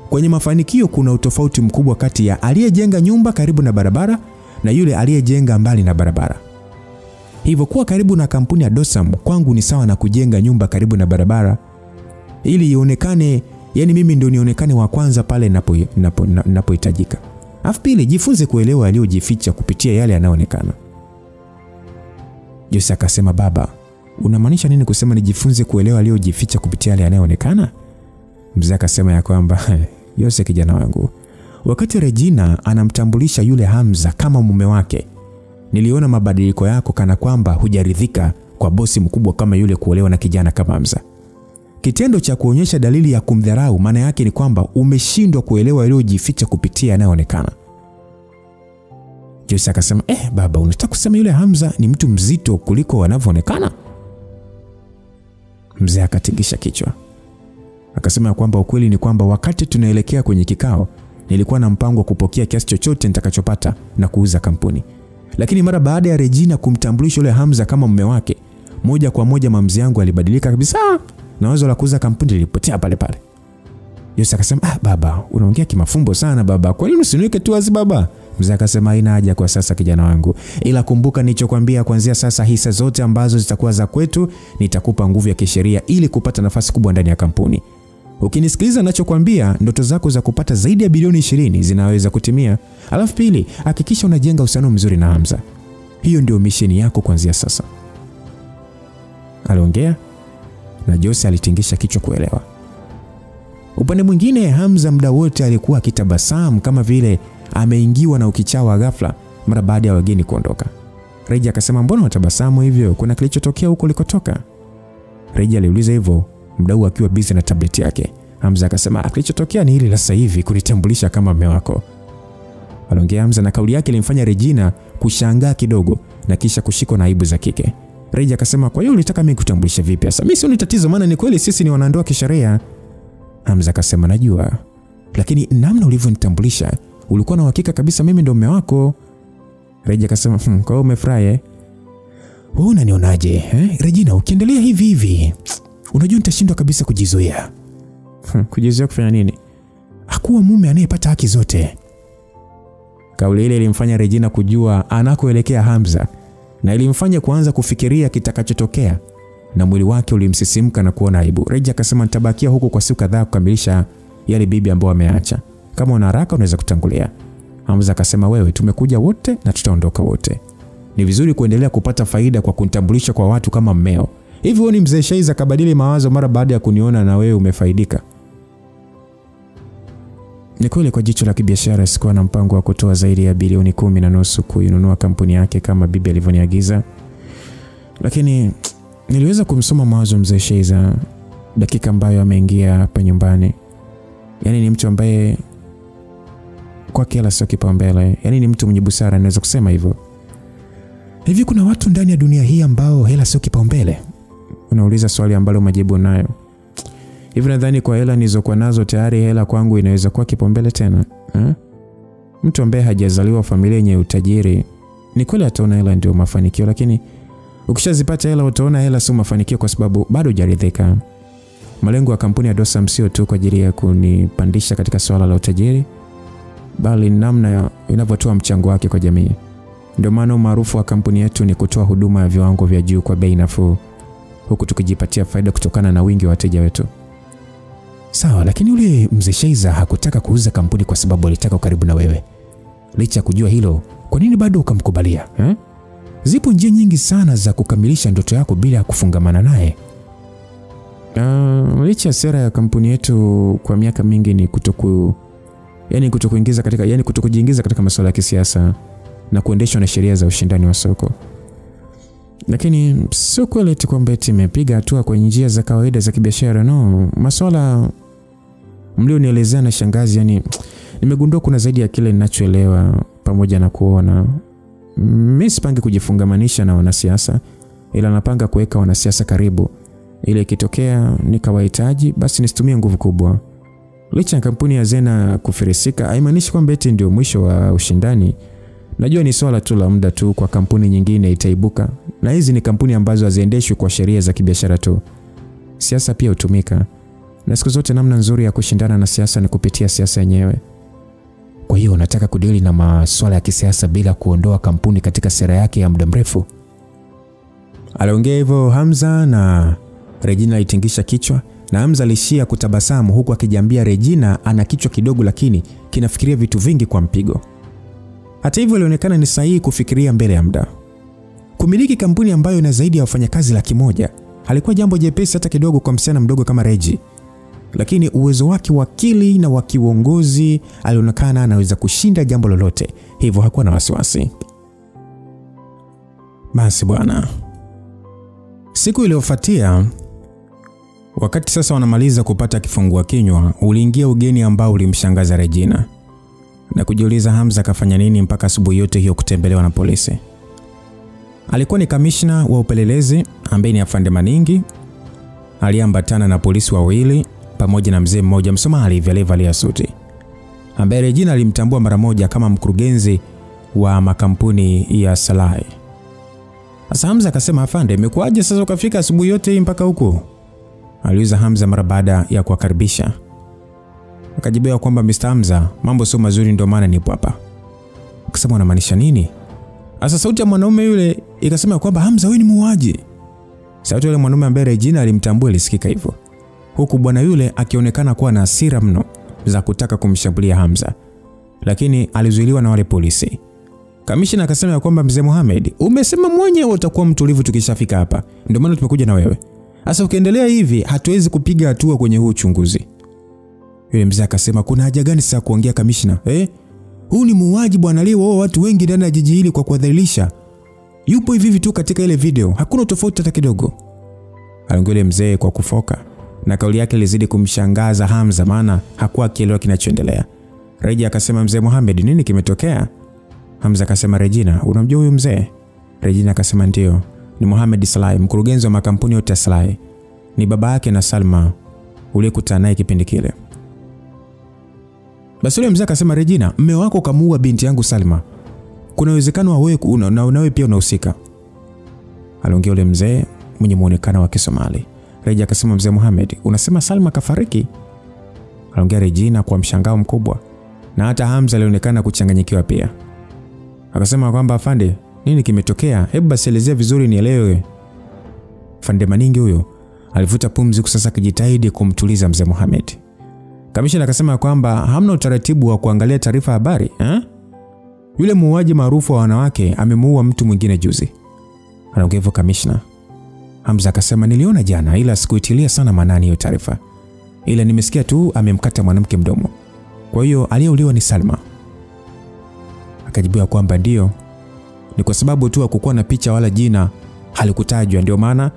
Kwenye mafanikio kuna utofauti mkubwa kati ya aliyejenga nyumba karibu na barabara na yule aliyejenga mbali na barabara. Hivyo kuwa karibu na kampuni ya Dosam kwangu ni sawa na kujenga nyumba karibu na barabara ili ionekane, yani mimi ndio nionekane wa kwanza pale ninapohitajika. Alafu pili, jifunze kuelewa aliyojificha kupitia yale yanayoonekana. Jose akasema, baba, unamaanisha nini kusema nijifunze kuelewa aliyojificha kupitia yale yanayoonekana? Mzee akasema ya kwamba, Jose kijana wangu, wakati Regina anamtambulisha yule Hamza kama mume wake, niliona mabadiliko yako kana kwamba hujaridhika kwa bosi mkubwa kama yule kuolewa na kijana kama Hamza. Kitendo cha kuonyesha dalili ya kumdharau maana yake ni kwamba umeshindwa kuelewa aliyojificha kupitia yanayoonekana. Jose akasema, baba, unataka kusema yule Hamza ni mtu mzito kuliko wanavyoonekana? Mzee akatingisha kichwa. Akasema kwamba ukweli ni kwamba wakati tunaelekea kwenye kikao, nilikuwa na mpango wa kupokea kiasi chochote nitakachopata na kuuza kampuni. Lakini mara baada ya Regina kumtambulisha yule Hamza kama mume wake, moja kwa moja mamzi yangu alibadilika kabisa na wazo la kuuza kampuni lilipotea pale pale. Jose akasema, baba, unaongea kimafumbo sana baba. Kwa nini usiniweke tu wazi baba? Mzee akasema, haina haja kwa sasa kijana wangu. Ila kumbuka nilichokuambia, kuanzia sasa hisa zote ambazo zitakuwa za kwetu nitakupa nguvu ya kisheria ili kupata nafasi kubwa ndani ya kampuni. Ukinisikiliza ninachokuambia, ndoto zako za kupata zaidi ya bilioni 20 zinaweza kutimia. Alafu pili, hakikisha unajenga uhusiano mzuri na Hamza. Hiyo ndio misheni yako kuanzia sasa. Aliongea na Jose alitingisha kichwa kuelewa. Upande mwingine, Hamza muda wote alikuwa akitabasamu kama vile ameingiwa na ukichawa ghafla mara baada ya wageni kuondoka. Reja akasema, mbona unatabasamu hivyo? Kuna kilichotokea huko ulikotoka? Reja aliuliza hivyo mdau akiwa busy na tablet yake. Hamza akasema, kilichotokea ni hili la sasa hivi, kunitambulisha kama mume wako. Aliongea Hamza na kauli yake ilimfanya Regina kushangaa kidogo na kisha kushikwa na aibu za kike. Reja akasema, kwa hiyo ulitaka mimi kutambulisha vipi sasa? Mimi sio tatizo, maana ni kweli sisi ni wanandoa kisheria. Hamza akasema, najua, lakini namna ulivyonitambulisha ulikuwa na uhakika kabisa mimi ndio mume wako. Reja akasema, kwa hiyo umefurahi Wewe unanionaje Regina, ukiendelea hivi unajua nitashindwa kabisa kujizuia. Kujizuia kufanya nini? Hakuwa mume anayepata haki zote. Kauli ile ilimfanya Regina kujua anakoelekea Hamza na ilimfanya kuanza kufikiria kitakachotokea, na mwili wake ulimsisimka na kuona aibu. Reja akasema, nitabakia huko kwa siku kadhaa kukamilisha yale bibi ambao ameacha. Kama una haraka unaweza kutangulia. Hamza akasema, wewe tumekuja wote na tutaondoka wote. Ni vizuri kuendelea kupata faida kwa kunitambulisha kwa watu kama mmeo. Hivi wewe ni mzee Shaiza kabadili mawazo mara baada ya kuniona na wewe umefaidika? Ni kweli kwa jicho la kibiashara sikuwa na mpango wa kutoa zaidi ya bilioni 10.5 kuinunua kampuni yake kama bibi alivyoniagiza. Lakini niliweza kumsoma mawazo mzee Shaiza dakika ambayo ameingia hapa nyumbani. Yaani ni mtu ambaye kwa kila sio kipaumbele. Yaani ni mtu mwenye busara, naweza kusema hivyo. Hivi kuna watu ndani ya dunia hii ambao hela sio kipaumbele? Unauliza swali ambalo majibu nayo. Hivi nadhani kwa hela nilizokuwa nazo tayari hela kwangu inaweza kuwa kipaumbele tena? Mtu ambaye hajazaliwa familia yenye utajiri, ni kweli ataona hela ndio mafanikio, lakini ukishazipata hela utaona hela sio mafanikio kwa sababu bado hujaridhika. Malengo ya kampuni ya Dosam sio tu kwa ajili ya kunipandisha katika swala la utajiri, bali namna inavyotoa mchango wake kwa jamii. Ndio maana maarufu wa kampuni yetu ni kutoa huduma ya viwango vya juu kwa bei nafuu, huku tukijipatia faida kutokana na wingi wa wateja wetu. Sawa, lakini yule mzee Sheiza hakutaka kuuza kampuni kwa sababu alitaka ukaribu na wewe. Licha kujua hilo, kwa nini bado ukamkubalia? Zipo njia nyingi sana za kukamilisha ndoto yako bila kufungamana naye. Licha sera ya kampuni yetu kwa miaka mingi ni kutokujiingiza katika masuala ya kisiasa na kuendeshwa na sheria za ushindani wa soko. Lakini sio kweli eti kwamba eti imepiga hatua kwenye njia za kawaida za kibiashara. No, masuala mlionielezea na shangazi, nimegundua kuna zaidi ya kile ninachoelewa pamoja na kuona. Mimi sipangi kujifungamanisha na wanasiasa, ila napanga kuweka wanasiasa karibu. Ile ikitokea nikawahitaji, basi nisitumie nguvu kubwa. Licha kampuni ya Zena kufirisika, haimaanishi kwamba eti ndio mwisho wa ushindani. Najua ni swala tu la muda tu kwa kampuni nyingine itaibuka, na hizi ni kampuni ambazo haziendeshwi kwa sheria za kibiashara tu. Siasa pia hutumika, na siku zote namna nzuri ya kushindana na siasa ni kupitia siasa yenyewe. Kwa hiyo unataka kudili na masuala ya kisiasa bila kuondoa kampuni katika sera yake ya muda mrefu? Aliongea hivyo Hamza, na Regina alitingisha kichwa, na Hamza alishia kutabasamu huku akijiambia Regina ana kichwa kidogo lakini kinafikiria vitu vingi kwa mpigo. Hata hivyo ilionekana ni sahihi kufikiria mbele ya muda. Kumiliki kampuni ambayo ina zaidi ya wafanyakazi 100,000 halikuwa jambo jepesi hata kidogo kwa msichana mdogo kama Regi. Lakini uwezo wake wa akili na wa kiuongozi alionekana anaweza kushinda jambo lolote, hivyo hakuwa na wasiwasi. Basi bwana. Siku iliyofuatia, wakati sasa wanamaliza kupata kifungua kinywa, uliingia ugeni ambao ulimshangaza Regina. Na kujiuliza Hamza kafanya nini mpaka asubuhi yote hiyo kutembelewa na polisi. Alikuwa ni kamishna wa upelelezi ambaye ni Afande Maningi. Aliambatana na polisi wawili pamoja na mzee mmoja Msomali aliyevalia suti, ambaye Regina alimtambua mara moja kama mkurugenzi wa makampuni ya Salai. Sasa Hamza akasema, afande, imekuaje sasa ukafika asubuhi yote hii mpaka huko? Aliuliza Hamza mara baada ya kuwakaribisha. Akajibiwa kwamba Mr. Hamza, mambo sio mazuri ndio maana nipo hapa. Akasema unamaanisha nini? Sasa sauti ya mwanaume yule ikasema kwamba Hamza, wewe ni muuaji. Sauti yule mwanaume ambaye Regina alimtambua ilisikika hivyo, huku bwana yule akionekana kuwa na hasira mno za kutaka kumshambulia Hamza, lakini alizuiliwa na wale polisi. Kamishna akasema kwamba mzee Mohamed, umesema mwenyewe utakuwa mtulivu tukishafika hapa, ndio maana tumekuja na wewe. Sasa ukiendelea hivi hatuwezi kupiga hatua kwenye huu uchunguzi. Yule mzee akasema, kuna haja gani sasa kuongea kamishna? Huu ni muuaji bwana, leo watu wengi ndani ya jiji hili kwa kuadhirisha. Yupo hivi tu katika ile video, hakuna tofauti hata kidogo. Aliongea mzee kwa kufoka, na kauli yake ilizidi kumshangaza Hamza, maana hakuwa akielewa kinachoendelea. Reji akasema, mzee Mohamed, nini kimetokea? Hamza akasema, Regina, unamjua huyu mzee? Regina akasema, ndio, ni Mohamed Salai, mkurugenzi wa makampuni yote ya Salai. Ni baba yake na Salma uliyekutana naye kipindi kile. Basi yule mzee akasema, Regina, mume wako kamuua binti yangu Salma. Kuna uwezekano wa wewe na wewe pia unahusika. Aliongea yule mzee mwenye muonekano wa Kisomali. Reji akasema, mzee Mohamed, unasema Salma kafariki? Aliongea Regina kwa mshangao mkubwa, na hata Hamza alionekana kuchanganyikiwa pia. Akasema kwamba afande, nini kimetokea? Hebu basi elezea vizuri nielewe. Afande Maningi huyo alivuta pumzi sasa kijitahidi kumtuliza mzee Mohamed. Kamishna akasema kwamba hamna utaratibu wa kuangalia taarifa habari, Yule muuaji maarufu wa wanawake amemuua mtu mwingine juzi. Anaongea hivyo kamishna. Hamza akasema, niliona jana ila sikuitilia sana maanani hiyo taarifa. Ila nimesikia tu amemkata mwanamke mdomo. Kwa hiyo aliyeuliwa ni Salma. Akajibiwa kwamba ndio. Ni kwa sababu tu hakukuwa na picha wala jina halikutajwa, ndio maana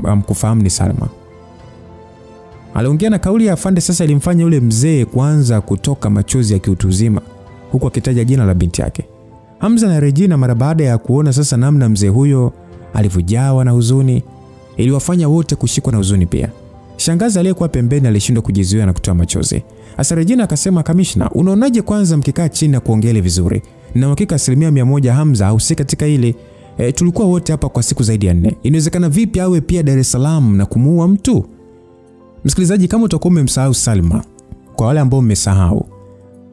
hamkufahamu ni Salma. Aliongea na kauli ya afande sasa ilimfanya yule mzee kuanza kutoka machozi ya kiutuzima, huku akitaja jina la binti yake. Hamza na Regina mara baada ya kuona sasa namna mzee huyo alivyojawa na huzuni, iliwafanya wote kushikwa na huzuni pia. Shangazi aliyekuwa pembeni alishindwa kujizuia na kutoa machozi. Asa Regina akasema, kamishna, unaonaje kwanza mkikaa chini na kuongea vizuri? Na hakika 100% Hamza hahusika katika ile. Tulikuwa wote hapa kwa siku zaidi ya 4. Inawezekana vipi awe pia Dar es Salaam na kumuua mtu? Msikilizaji, kama utakuwa umemsahau Salma, kwa wale ambao mmesahau,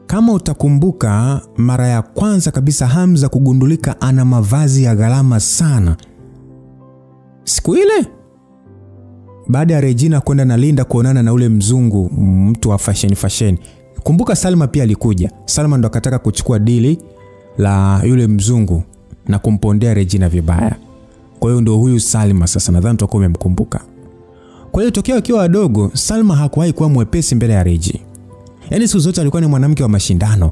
kama utakumbuka mara ya kwanza kabisa Hamza kugundulika ana mavazi ya gharama sana, siku ile baada ya Regina kwenda na Linda kuonana na ule mzungu, mtu wa fashion. Kumbuka Salma pia alikuja. Salma ndo akataka kuchukua dili la yule mzungu na kumpondea Regina vibaya. Kwa hiyo ndio huyu Salma sasa, nadhani tutakuwa umemkumbuka. Kwa hiyo tokea akiwa wadogo, Salma hakuwahi kuwa mwepesi mbele ya Regi. Yaani siku zote alikuwa ni mwanamke wa mashindano,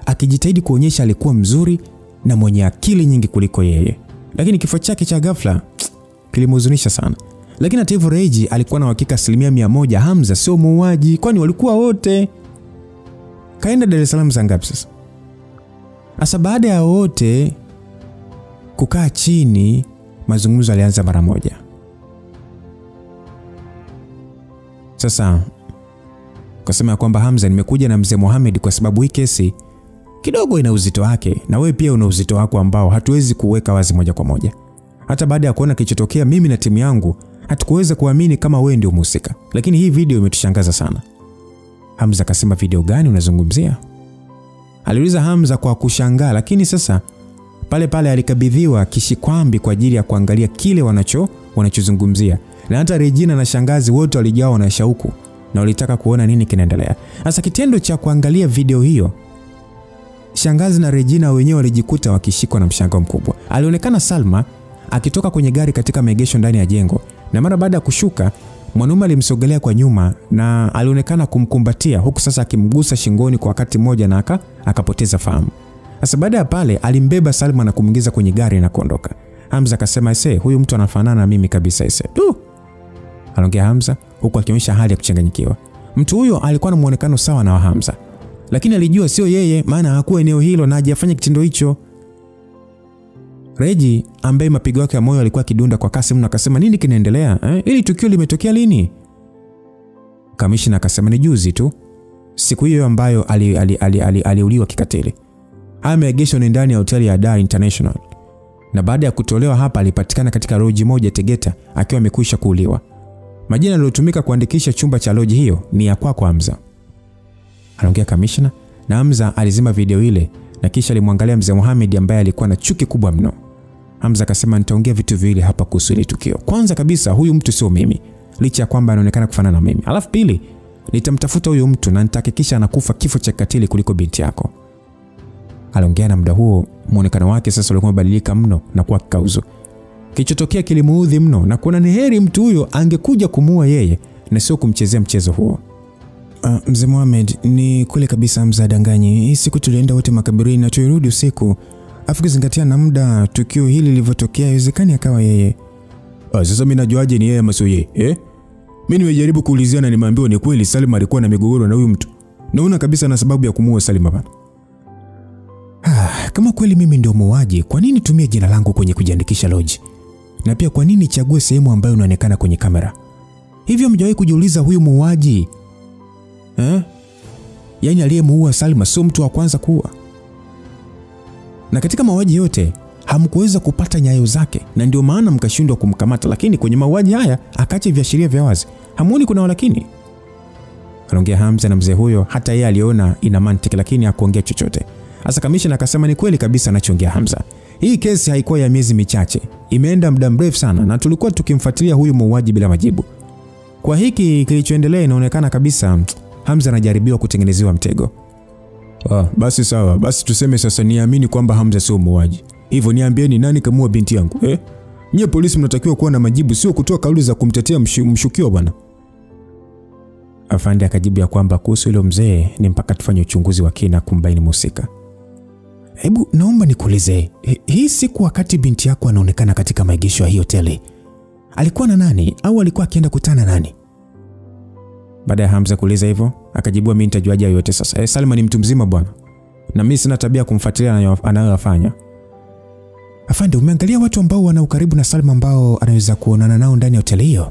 akijitahidi kuonyesha alikuwa mzuri na mwenye akili nyingi kuliko yeye. Lakini kifo chake cha ghafla kilimhuzunisha sana. Lakini hata hivyo Regi alikuwa na uhakika 100% Hamza sio muuaji, kwani walikuwa wote. Kaenda Dar es Salaam saa ngapi sasa? Asa baada ya wote kukaa chini, mazungumzo alianza mara moja. Sasa kusema kwamba Hamza, nimekuja na mzee Mohamed kwa sababu hii kesi kidogo ina uzito wake na wewe pia una uzito wako ambao hatuwezi kuweka wazi moja kwa moja. Hata baada ya kuona kilichotokea, mimi na timu yangu hatukuweza kuamini kama wewe ndio mhusika. Lakini hii video imetushangaza sana. Hamza akasema, video gani unazungumzia? Aliuliza Hamza kwa kushangaa, lakini sasa pale alikabidhiwa kishikwambi kwa ajili ya kuangalia kile wanachozungumzia. Na hata Regina na shangazi wote walijawa na shauku na walitaka kuona nini kinaendelea. Sasa kitendo cha kuangalia video hiyo, shangazi na Regina wenyewe walijikuta wakishikwa na mshangao mkubwa. Alionekana Salma akitoka kwenye gari katika maegesho ndani ya jengo, na mara baada ya kushuka, mwanaume alimsogelea kwa nyuma na alionekana kumkumbatia, huku sasa akimgusa shingoni kwa wakati mmoja na akapoteza fahamu. Sasa baada ya pale alimbeba Salma na kumwingiza kwenye gari na kuondoka. Hamza akasema, huyu mtu anafanana na mimi kabisa aliongea Hamza huku akionyesha hali ya kuchanganyikiwa. Mtu huyo alikuwa na muonekano sawa na wa Hamza, lakini alijua sio yeye, maana hakuwa eneo hilo na hajafanya kitendo hicho. Regi ambaye mapigo yake ya moyo alikuwa kidunda kwa kasi mno akasema, nini kinaendelea? Ili tukio limetokea lini? Kamishna akasema, ni juzi tu, siku hiyo ambayo aliuliwa kikatili. Ameegeshwa ndani ya hoteli ya Dar International, na baada ya kutolewa hapa alipatikana katika lodge moja Tegeta akiwa amekwisha kuuliwa. Majina yaliyotumika kuandikisha chumba cha lodge hiyo ni ya kwako Hamza, aliongea kamishna. Na Hamza alizima video ile na kisha alimwangalia mzee Mohamed ambaye alikuwa na chuki kubwa mno. Hamza akasema, nitaongea vitu viwili hapa kuhusu ile tukio. Kwanza kabisa, huyu mtu sio mimi, licha ya kwamba anaonekana kufanana na mimi. Alafu pili, nitamtafuta huyu mtu na nitahakikisha anakufa kifo cha katili kuliko binti yako, aliongea. Na muda huo muonekano wake sasa ulikuwa umebadilika mno na kuwa kauzo. Kilichotokea kilimuudhi mno na kuna ni heri mtu huyo angekuja kumuua yeye na sio kumchezea mchezo huo. Mzee Mohamed, ni kweli kabisa Hamza danganyi. Hii siku tulienda wote makaburini na tulirudi usiku. Afikizingatia na muda tukio hili lilivyotokea, haiwezekani akawa yeye. Sasa mimi najuaje ni yeye ama sio yeye? Mimi nimejaribu kuulizia na nimeambiwa ni kweli Salma alikuwa na migogoro na huyu mtu. Naona kabisa na sababu ya kumuua Salma bana. Kama kweli mimi ndio muuaji, kwa nini tumie jina langu kwenye kujiandikisha lodge? Na pia kwa nini chague sehemu ambayo inaonekana kwenye kamera? Hivyo mjawahi kujiuliza huyu muuaji? Yaani aliyemuua Salma sio mtu wa kwanza kuua. Na katika mauaji yote hamkuweza kupata nyayo zake na ndio maana mkashindwa kumkamata, lakini kwenye mauaji haya akaacha viashiria vya wazi. Hamuoni kuna walakini? Aliongea Hamza na mzee huyo, hata yeye aliona ina mantiki lakini hakuongea chochote. Asa kamishna akasema, ni kweli kabisa anachoongea Hamza. Hii kesi haikuwa ya miezi michache, imeenda muda mrefu sana na tulikuwa tukimfuatilia huyu muuaji bila majibu. Kwa hiki kilichoendelea inaonekana kabisa Hamza anajaribiwa kutengenezewa mtego. Basi sawa, basi tuseme sasa niamini kwamba Hamza sio muuaji. Hivyo niambieni nani kamuua binti yangu? Nyie polisi mnatakiwa kuwa na majibu, sio kutoa kauli za kumtetea mshukiwa bwana. Afande akajibu ya kwamba kuhusu hilo mzee ni mpaka tufanye uchunguzi wa kina kumbaini mhusika. Hebu naomba nikuulize, hii siku wakati binti yako anaonekana katika maegesho ya hiyo hoteli, alikuwa na nani au alikuwa akienda kutana nani? Baada ya Hamza kuuliza hivyo, akajibua, mimi nitajuaje yote sasa? Salma ni mtu mzima bwana, na mimi sina tabia kumfuatilia anayofanya. Afande, umeangalia watu ambao wana ukaribu na Salma ambao anaweza kuonana nao ndani ya hoteli hiyo?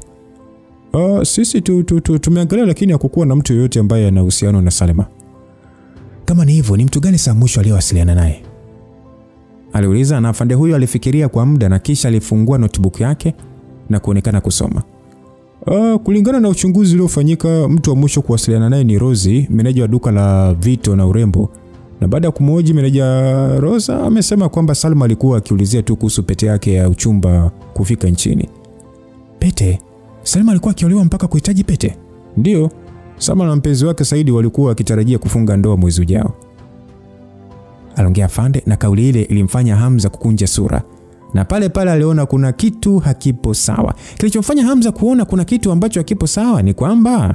Sisi tumeangalia, lakini hakukuwa na mtu yoyote ambaye ana uhusiano na Salma. Kama ni hivyo, ni mtu gani saa mwisho aliyowasiliana naye? Aliuliza, na afande huyo alifikiria kwa muda na kisha alifungua notebook yake na kuonekana kusoma. Kulingana na uchunguzi uliofanyika, mtu wa mwisho kuwasiliana naye ni Rosie, meneja wa duka la vito na urembo. Na baada ya kumhoji meneja Rosa, amesema kwamba Salma alikuwa akiulizia tu kuhusu pete yake ya uchumba kufika nchini. Pete? Salma alikuwa akiolewa mpaka kuhitaji pete? Ndio. Salma na mpenzi wake Saidi walikuwa wakitarajia kufunga ndoa mwezi ujao. Aliongea afande, na kauli ile ilimfanya Hamza kukunja sura. Na pale pale aliona kuna kitu hakipo sawa. Kilichomfanya Hamza kuona kuna kitu ambacho hakipo sawa ni kwamba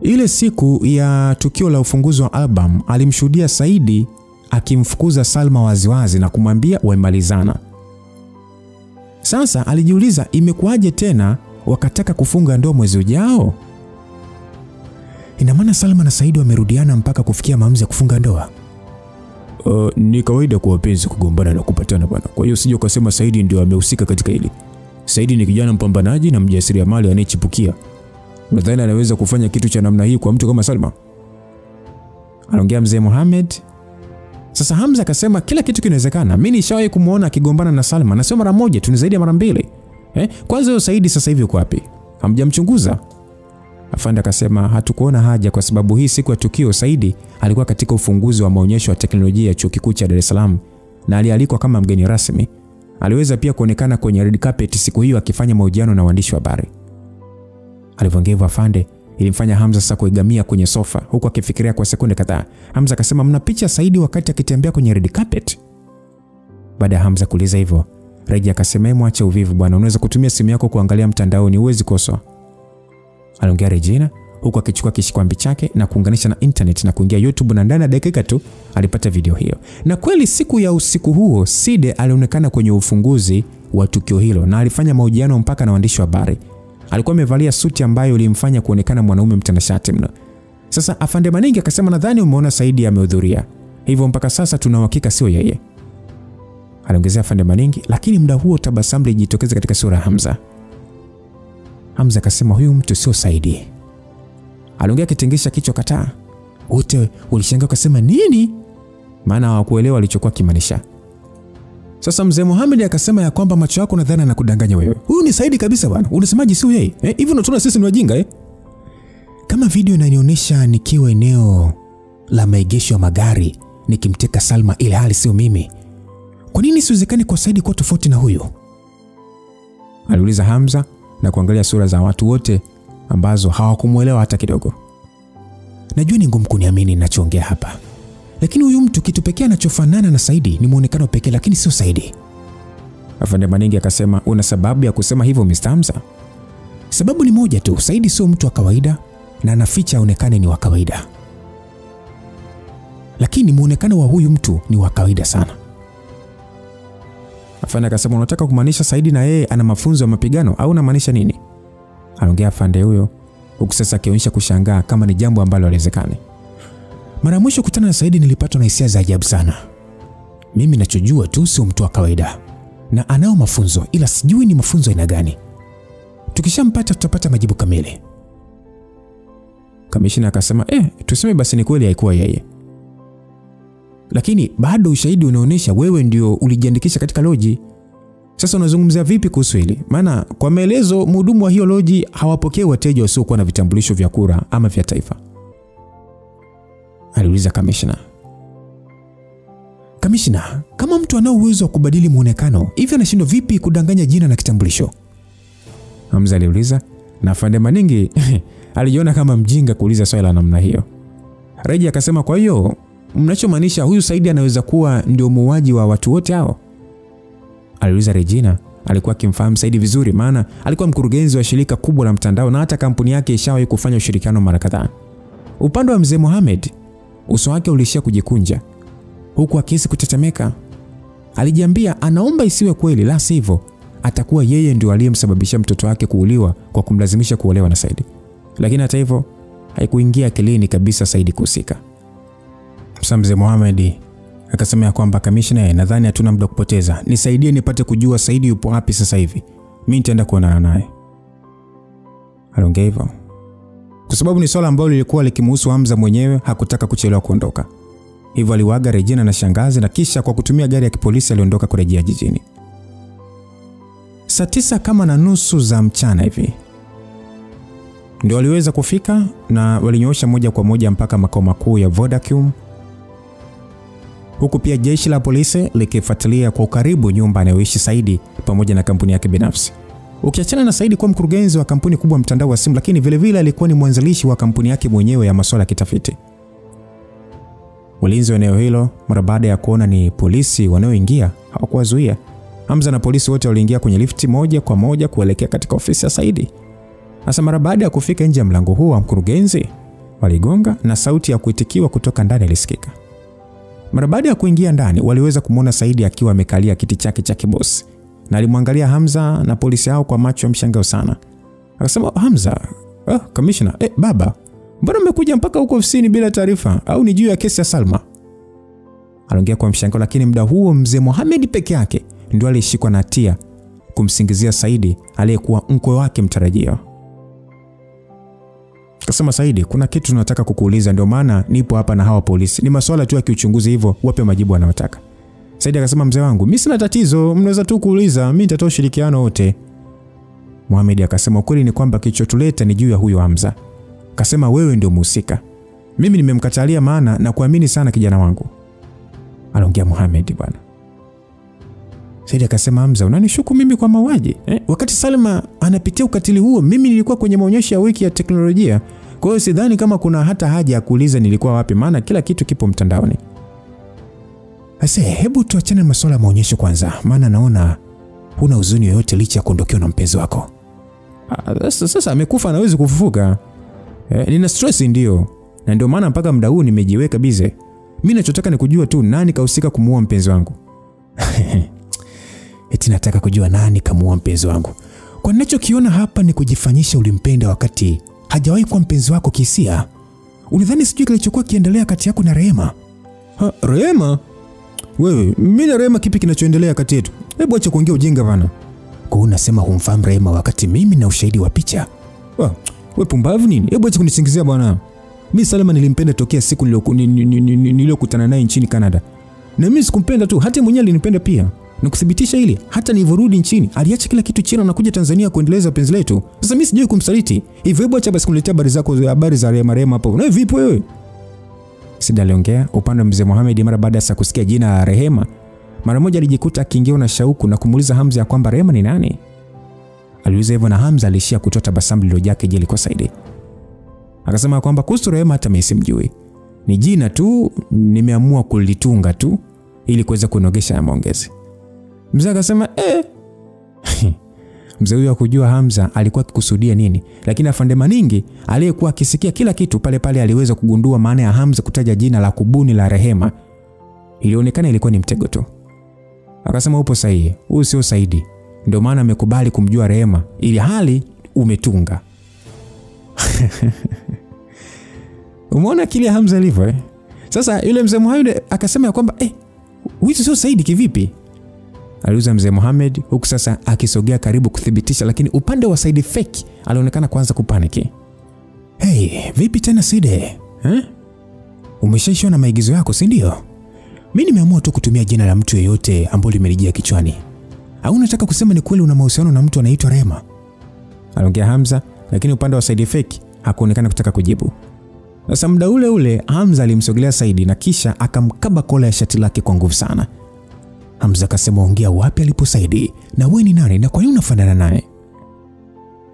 ile siku ya tukio la ufunguzi wa album alimshuhudia Saidi akimfukuza Salma waziwazi na kumwambia wamalizana. Sasa alijiuliza imekuwaje tena wakataka kufunga ndoa mwezi ujao? Ina maana Salma na Saidi wamerudiana mpaka kufikia maamuzi ya kufunga ndoa? Ni kawaida kwa wapenzi kugombana na kupatana bwana. Kwa hiyo usije ukasema Saidi ndio amehusika katika hili. Saidi ni kijana mpambanaji na mjasiriamali anayechipukia. Unadhani anaweza kufanya kitu cha namna hii kwa mtu kama Salma? Aliongea mzee Mohamed. Sasa Hamza akasema kila kitu kinawezekana. Mimi nishawahi kumuona akigombana na Salma na sio mara moja, tu ni zaidi ya mara mbili. Kwanza huyo Saidi sasa hivi yuko wapi? Hamjamchunguza? Afande akasema hatukuona haja kwa sababu hii siku ya tukio Saidi alikuwa katika ufunguzi wa maonyesho ya teknolojia ya Chuo Kikuu cha Dar es Salaam na alialikwa kama mgeni rasmi. Aliweza pia kuonekana kwenye red carpet siku hiyo akifanya mahojiano na waandishi wa habari. Alivyoongea afande ilimfanya Hamza sasa kuegamia kwenye sofa huku akifikiria kwa sekunde kadhaa. Hamza akasema mna picha Saidi wakati akitembea kwenye red carpet? Baada ya Hamza kuuliza hivyo, Reji akasema mwache uvivu bwana, unaweza kutumia simu yako kuangalia mtandaoni, huwezi kosa. Aliongea Regina huku akichukua kishikwambi chake na kuunganisha na internet na kuingia YouTube, na ndani ya dakika tu alipata video hiyo. Na kweli siku ya usiku huo Side alionekana kwenye ufunguzi wa tukio hilo na alifanya mahojiano mpaka na waandishi wa habari. Alikuwa amevalia suti ambayo ilimfanya kuonekana mwanaume mtanashati mno. Sasa afande Maningi akasema nadhani umeona Saidi amehudhuria, hivyo mpaka sasa tuna uhakika sio yeye. Aliongezea afande Maningi, lakini muda huo tabasamu lijitokeza katika sura ya Hamza. Hamza akasema huyu mtu sio Saidi. Aliongea kitingisha kichwa kataa. Wote walishangaa akasema nini? Maana hawakuelewa alichokuwa kimaanisha. Sasa mzee Mohamed akasema ya kwamba macho yako nadhani anakudanganya wewe. Huyu ni Saidi kabisa bwana. Unasemaje sio yeye? Hivi unatuna sisi ni wajinga Kama video inanionyesha nikiwa eneo la maegesho ya magari nikimteka Salma ile hali sio mimi. Kwa nini siwezekani kwa Saidi kwa tofauti na huyo? Aliuliza Hamza na kuangalia sura za watu wote ambazo hawakumuelewa hata kidogo. Najua ni ngumu kuniamini ninachoongea hapa, lakini huyu mtu kitu pekee anachofanana na Saidi ni muonekano pekee, lakini sio Saidi. Afande Maningi akasema una sababu ya kusema hivyo Mr. Hamza? Sababu ni moja tu, Saidi sio mtu wa kawaida na anaficha aonekane ni wa kawaida. Lakini muonekano wa huyu mtu ni wa kawaida sana. Afande akasema unataka kumaanisha Saidi na yeye ana mafunzo ya mapigano au unamaanisha nini? Aliongea afande huyo huku sasa akionyesha kushangaa kama ni jambo ambalo haliwezekani. Mara mwisho kukutana na Saidi nilipatwa na hisia za ajabu sana. Mimi ninachojua tu sio mtu wa kawaida na anao mafunzo, ila sijui ni mafunzo aina gani. Tukishampata tutapata majibu kamili. Kamishina akasema tuseme basi ni kweli haikuwa yeye. Lakini bado ushahidi unaonyesha wewe ndio ulijiandikisha katika loji. Sasa unazungumzia vipi kuhusu hili? Maana kwa maelezo mhudumu wa hiyo loji hawapokei wateja wasiokuwa na vitambulisho vya kura ama vya taifa. Aliuliza kamishna. Kamishna, kama mtu ana uwezo wa kubadili muonekano, hivi anashindwa vipi kudanganya jina na kitambulisho? Hamza aliuliza, na afande Maningi alijiona kama mjinga kuuliza swali la namna hiyo. Reji akasema kwa hiyo mnachomaanisha huyu Saidi anaweza kuwa ndio muuaji wa watu wote hao? Aliuliza Regina. Alikuwa akimfahamu Saidi vizuri maana alikuwa mkurugenzi wa shirika kubwa la mtandao na hata kampuni yake ishawahi kufanya ushirikiano mara kadhaa. Upande wa mzee Mohamed, uso wake ulishia kujikunja huku akihisi kutetemeka. Alijiambia anaomba isiwe kweli, la sivyo atakuwa yeye ndio aliyemsababisha mtoto wake kuuliwa kwa kumlazimisha kuolewa na Saidi. Lakini hata hivyo haikuingia akilini kabisa Saidi kuhusika. Mzee Mohamed akasema ya kwamba kamishna, nadhani hatuna muda kupoteza. Nisaidie nipate kujua Saidi yupo wapi sasa hivi. Mimi nitaenda kuonana naye. Aliongea hivyo kwa sababu ni swala ambalo lilikuwa likimhusu Hamza mwenyewe, hakutaka kuchelewa kuondoka. Hivyo aliwaaga Regina na shangazi na kisha kwa kutumia gari ya kipolisi aliondoka kurejea jijini. Saa 9:30 za mchana hivi ndio waliweza kufika na walinyoosha moja kwa moja mpaka makao makuu ya Vodacom. Huku pia jeshi la polisi likifuatilia kwa ukaribu nyumba anayoishi Saidi pamoja na kampuni yake binafsi. Ukiachana na Saidi kuwa mkurugenzi wa kampuni kubwa mtandao wa simu, lakini vile vile alikuwa ni mwanzilishi wa kampuni yake mwenyewe ya masuala ya kitafiti. Walinzi wa eneo hilo mara baada ya kuona ni polisi wanaoingia hawakuwazuia. Hamza na polisi wote waliingia kwenye lifti moja kwa moja kuelekea katika ofisi ya Saidi. Sasa mara baada ya kufika nje ya mlango huo wa mkurugenzi, waligonga na sauti ya kuitikiwa kutoka ndani ilisikika. Mara baada ya kuingia ndani, waliweza kumuona Saidi akiwa amekalia kiti chake cha kibosi. Na alimwangalia Hamza na polisi hao kwa macho ya mshangao sana. Akasema, "Hamza, commissioner, baba, mbona umekuja mpaka huko ofisini bila taarifa? Au ni juu ya kesi ya Salma?" Aliongea kwa mshangao, lakini muda huo mzee Mohamed peke yake ndio alishikwa na hatia kumsingizia Saidi aliyekuwa mkwe wake mtarajiwa. Akasema, "Saidi, kuna kitu tunataka kukuuliza, ndio maana nipo hapa na hawa polisi. Ni masuala tu ya kiuchunguzi, hivyo wape majibu wanayotaka." Saidi akasema, "Mzee wangu, mimi sina tatizo, mnaweza tu kuuliza, mimi nitatoa ushirikiano wote." Mohamed akasema, "Ukweli ni kwamba kilichotuleta ni juu ya huyo Hamza." Akasema, "Wewe ndio mhusika. Mimi nimemkatalia maana na kuamini sana kijana wangu." Aliongea Mohamed bwana. Saidi akasema, "Hamza, unanishuku mimi kwa mauaji? Wakati Salma anapitia ukatili huo, mimi nilikuwa kwenye maonyesho ya wiki ya teknolojia. Kwa hiyo sidhani kama kuna hata haja ya kuuliza nilikuwa wapi, maana kila kitu kipo mtandaoni." Sasa hebu tuachane masuala ya maonyesho kwanza, maana naona huna huzuni yoyote licha ya kuondokewa na mpenzi wako. Sasa amekufa na hawezi kufufuka. Nina stress ndio. Na ndio maana mpaka muda huu nimejiweka bize. Mimi ninachotaka ni kujua tu nani kahusika kumuua mpenzi wangu. Eti nataka kujua nani kamuua mpenzi wangu. Kwa ninachokiona hapa ni kujifanyisha ulimpenda wakati hajawahi kuwa mpenzi wako kihisia. Unadhani sijui kilichokuwa kiendelea kati yako na Rehema? Rehema? Wewe, mimi na Rehema kipi kinachoendelea kati yetu? Hebu acha kuongea ujinga bana. Kwa unasema humfahamu Rehema wakati mimi na ushahidi wa picha? Wewe pumbavu nini? Hebu acha kunisingizia bwana. Mimi Salma nilimpenda tokea siku niliyokutana naye nchini Canada. Na mimi sikumpenda tu, hata mwenyewe alinipenda pia. Na kudhibitisha hili, hata nilivyorudi nchini, aliacha kila kitu chini na kuja Tanzania kuendeleza penzi letu. Sasa mimi sijui kumsaliti. Hivyo hebu acha basi kuniletea habari za Rehema hapo. Na vipi wewe? Saidi aliongea upande wa mzee Mohamed mara baada ya kusikia jina la Rehema. Mara moja alijikuta akiingiwa na shauku na kumuuliza Hamza ya kwamba Rehema ni nani. Aliuliza hivyo na Hamza alishia kutoa tabasamu lililojaa kejeli kwa Saidi. Akasema kwamba kuhusu Rehema hata mimi simjui. Ni jina tu nimeamua kulitunga tu ili kuweza kunogesha ya maongezi. Mzee akasema Mzee huyo hakujua Hamza alikuwa akikusudia nini, lakini afande Maningi aliyekuwa akisikia kila kitu pale pale aliweza kugundua maana ya Hamza kutaja jina la kubuni la Rehema. Ilionekana ilikuwa ni mtego tu. Akasema, "Upo sahihi, huyu sio Saidi. Ndio maana amekubali kumjua Rehema ili hali umetunga." Umeona kile Hamza alivyo Sasa yule mzee Mohamed akasema kwamba huyu sio Saidi kivipi? Aliuliza mzee Mohamed huku sasa akisogea karibu kuthibitisha, lakini upande wa Saidi fake alionekana kwanza kupaniki. Vipi tena Saidi? Umeshaishwa na maigizo yako, si ndio? Mimi nimeamua tu kutumia jina la mtu yeyote ambalo limenijia kichwani. Au unataka kusema ni kweli una mahusiano na mtu anaitwa Rehema? Aliongea Hamza, lakini upande wa Saidi fake hakuonekana kutaka kujibu. Sasa muda ule ule Hamza alimsogelea Saidi na kisha akamkaba kola ya shati lake kwa nguvu sana. Hamza akasema, "Ongea wapi alipo Saidi? Na wewe ni nani na kwa nini unafanana naye?"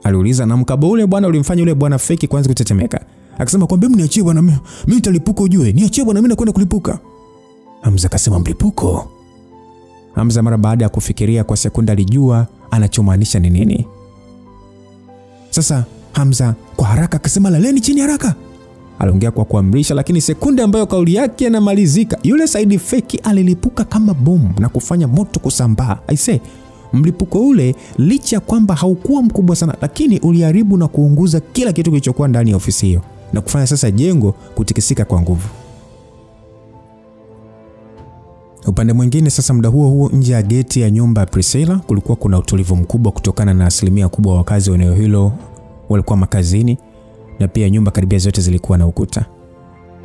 Aliuliza na mkaba ule bwana ulimfanya yule bwana fake kwanza kutetemeka. Akasema, "Kwambia mniachie bwana, mimi nitalipuka ujue. Niachie bwana, mimi nakwenda kulipuka." Hamza akasema, "Mlipuko?" Hamza mara baada ya kufikiria kwa sekunde alijua anachomaanisha ni nini. Sasa Hamza kwa haraka akasema, "Laleni chini haraka." Aliongea kwa kuamrisha, lakini sekunde ambayo kauli yake inamalizika, yule Saidi fake alilipuka kama bomu na kufanya moto kusambaa. Mlipuko ule licha kwamba haukuwa mkubwa sana, lakini uliharibu na kuunguza kila kitu kilichokuwa ndani ya ofisi hiyo na kufanya sasa jengo kutikisika kwa nguvu. Upande mwingine sasa, muda huo nje ya geti ya nyumba ya Priscilla kulikuwa kuna utulivu mkubwa kutokana na asilimia kubwa wa wakazi wa eneo hilo walikuwa makazini na pia nyumba karibia zote zilikuwa na ukuta.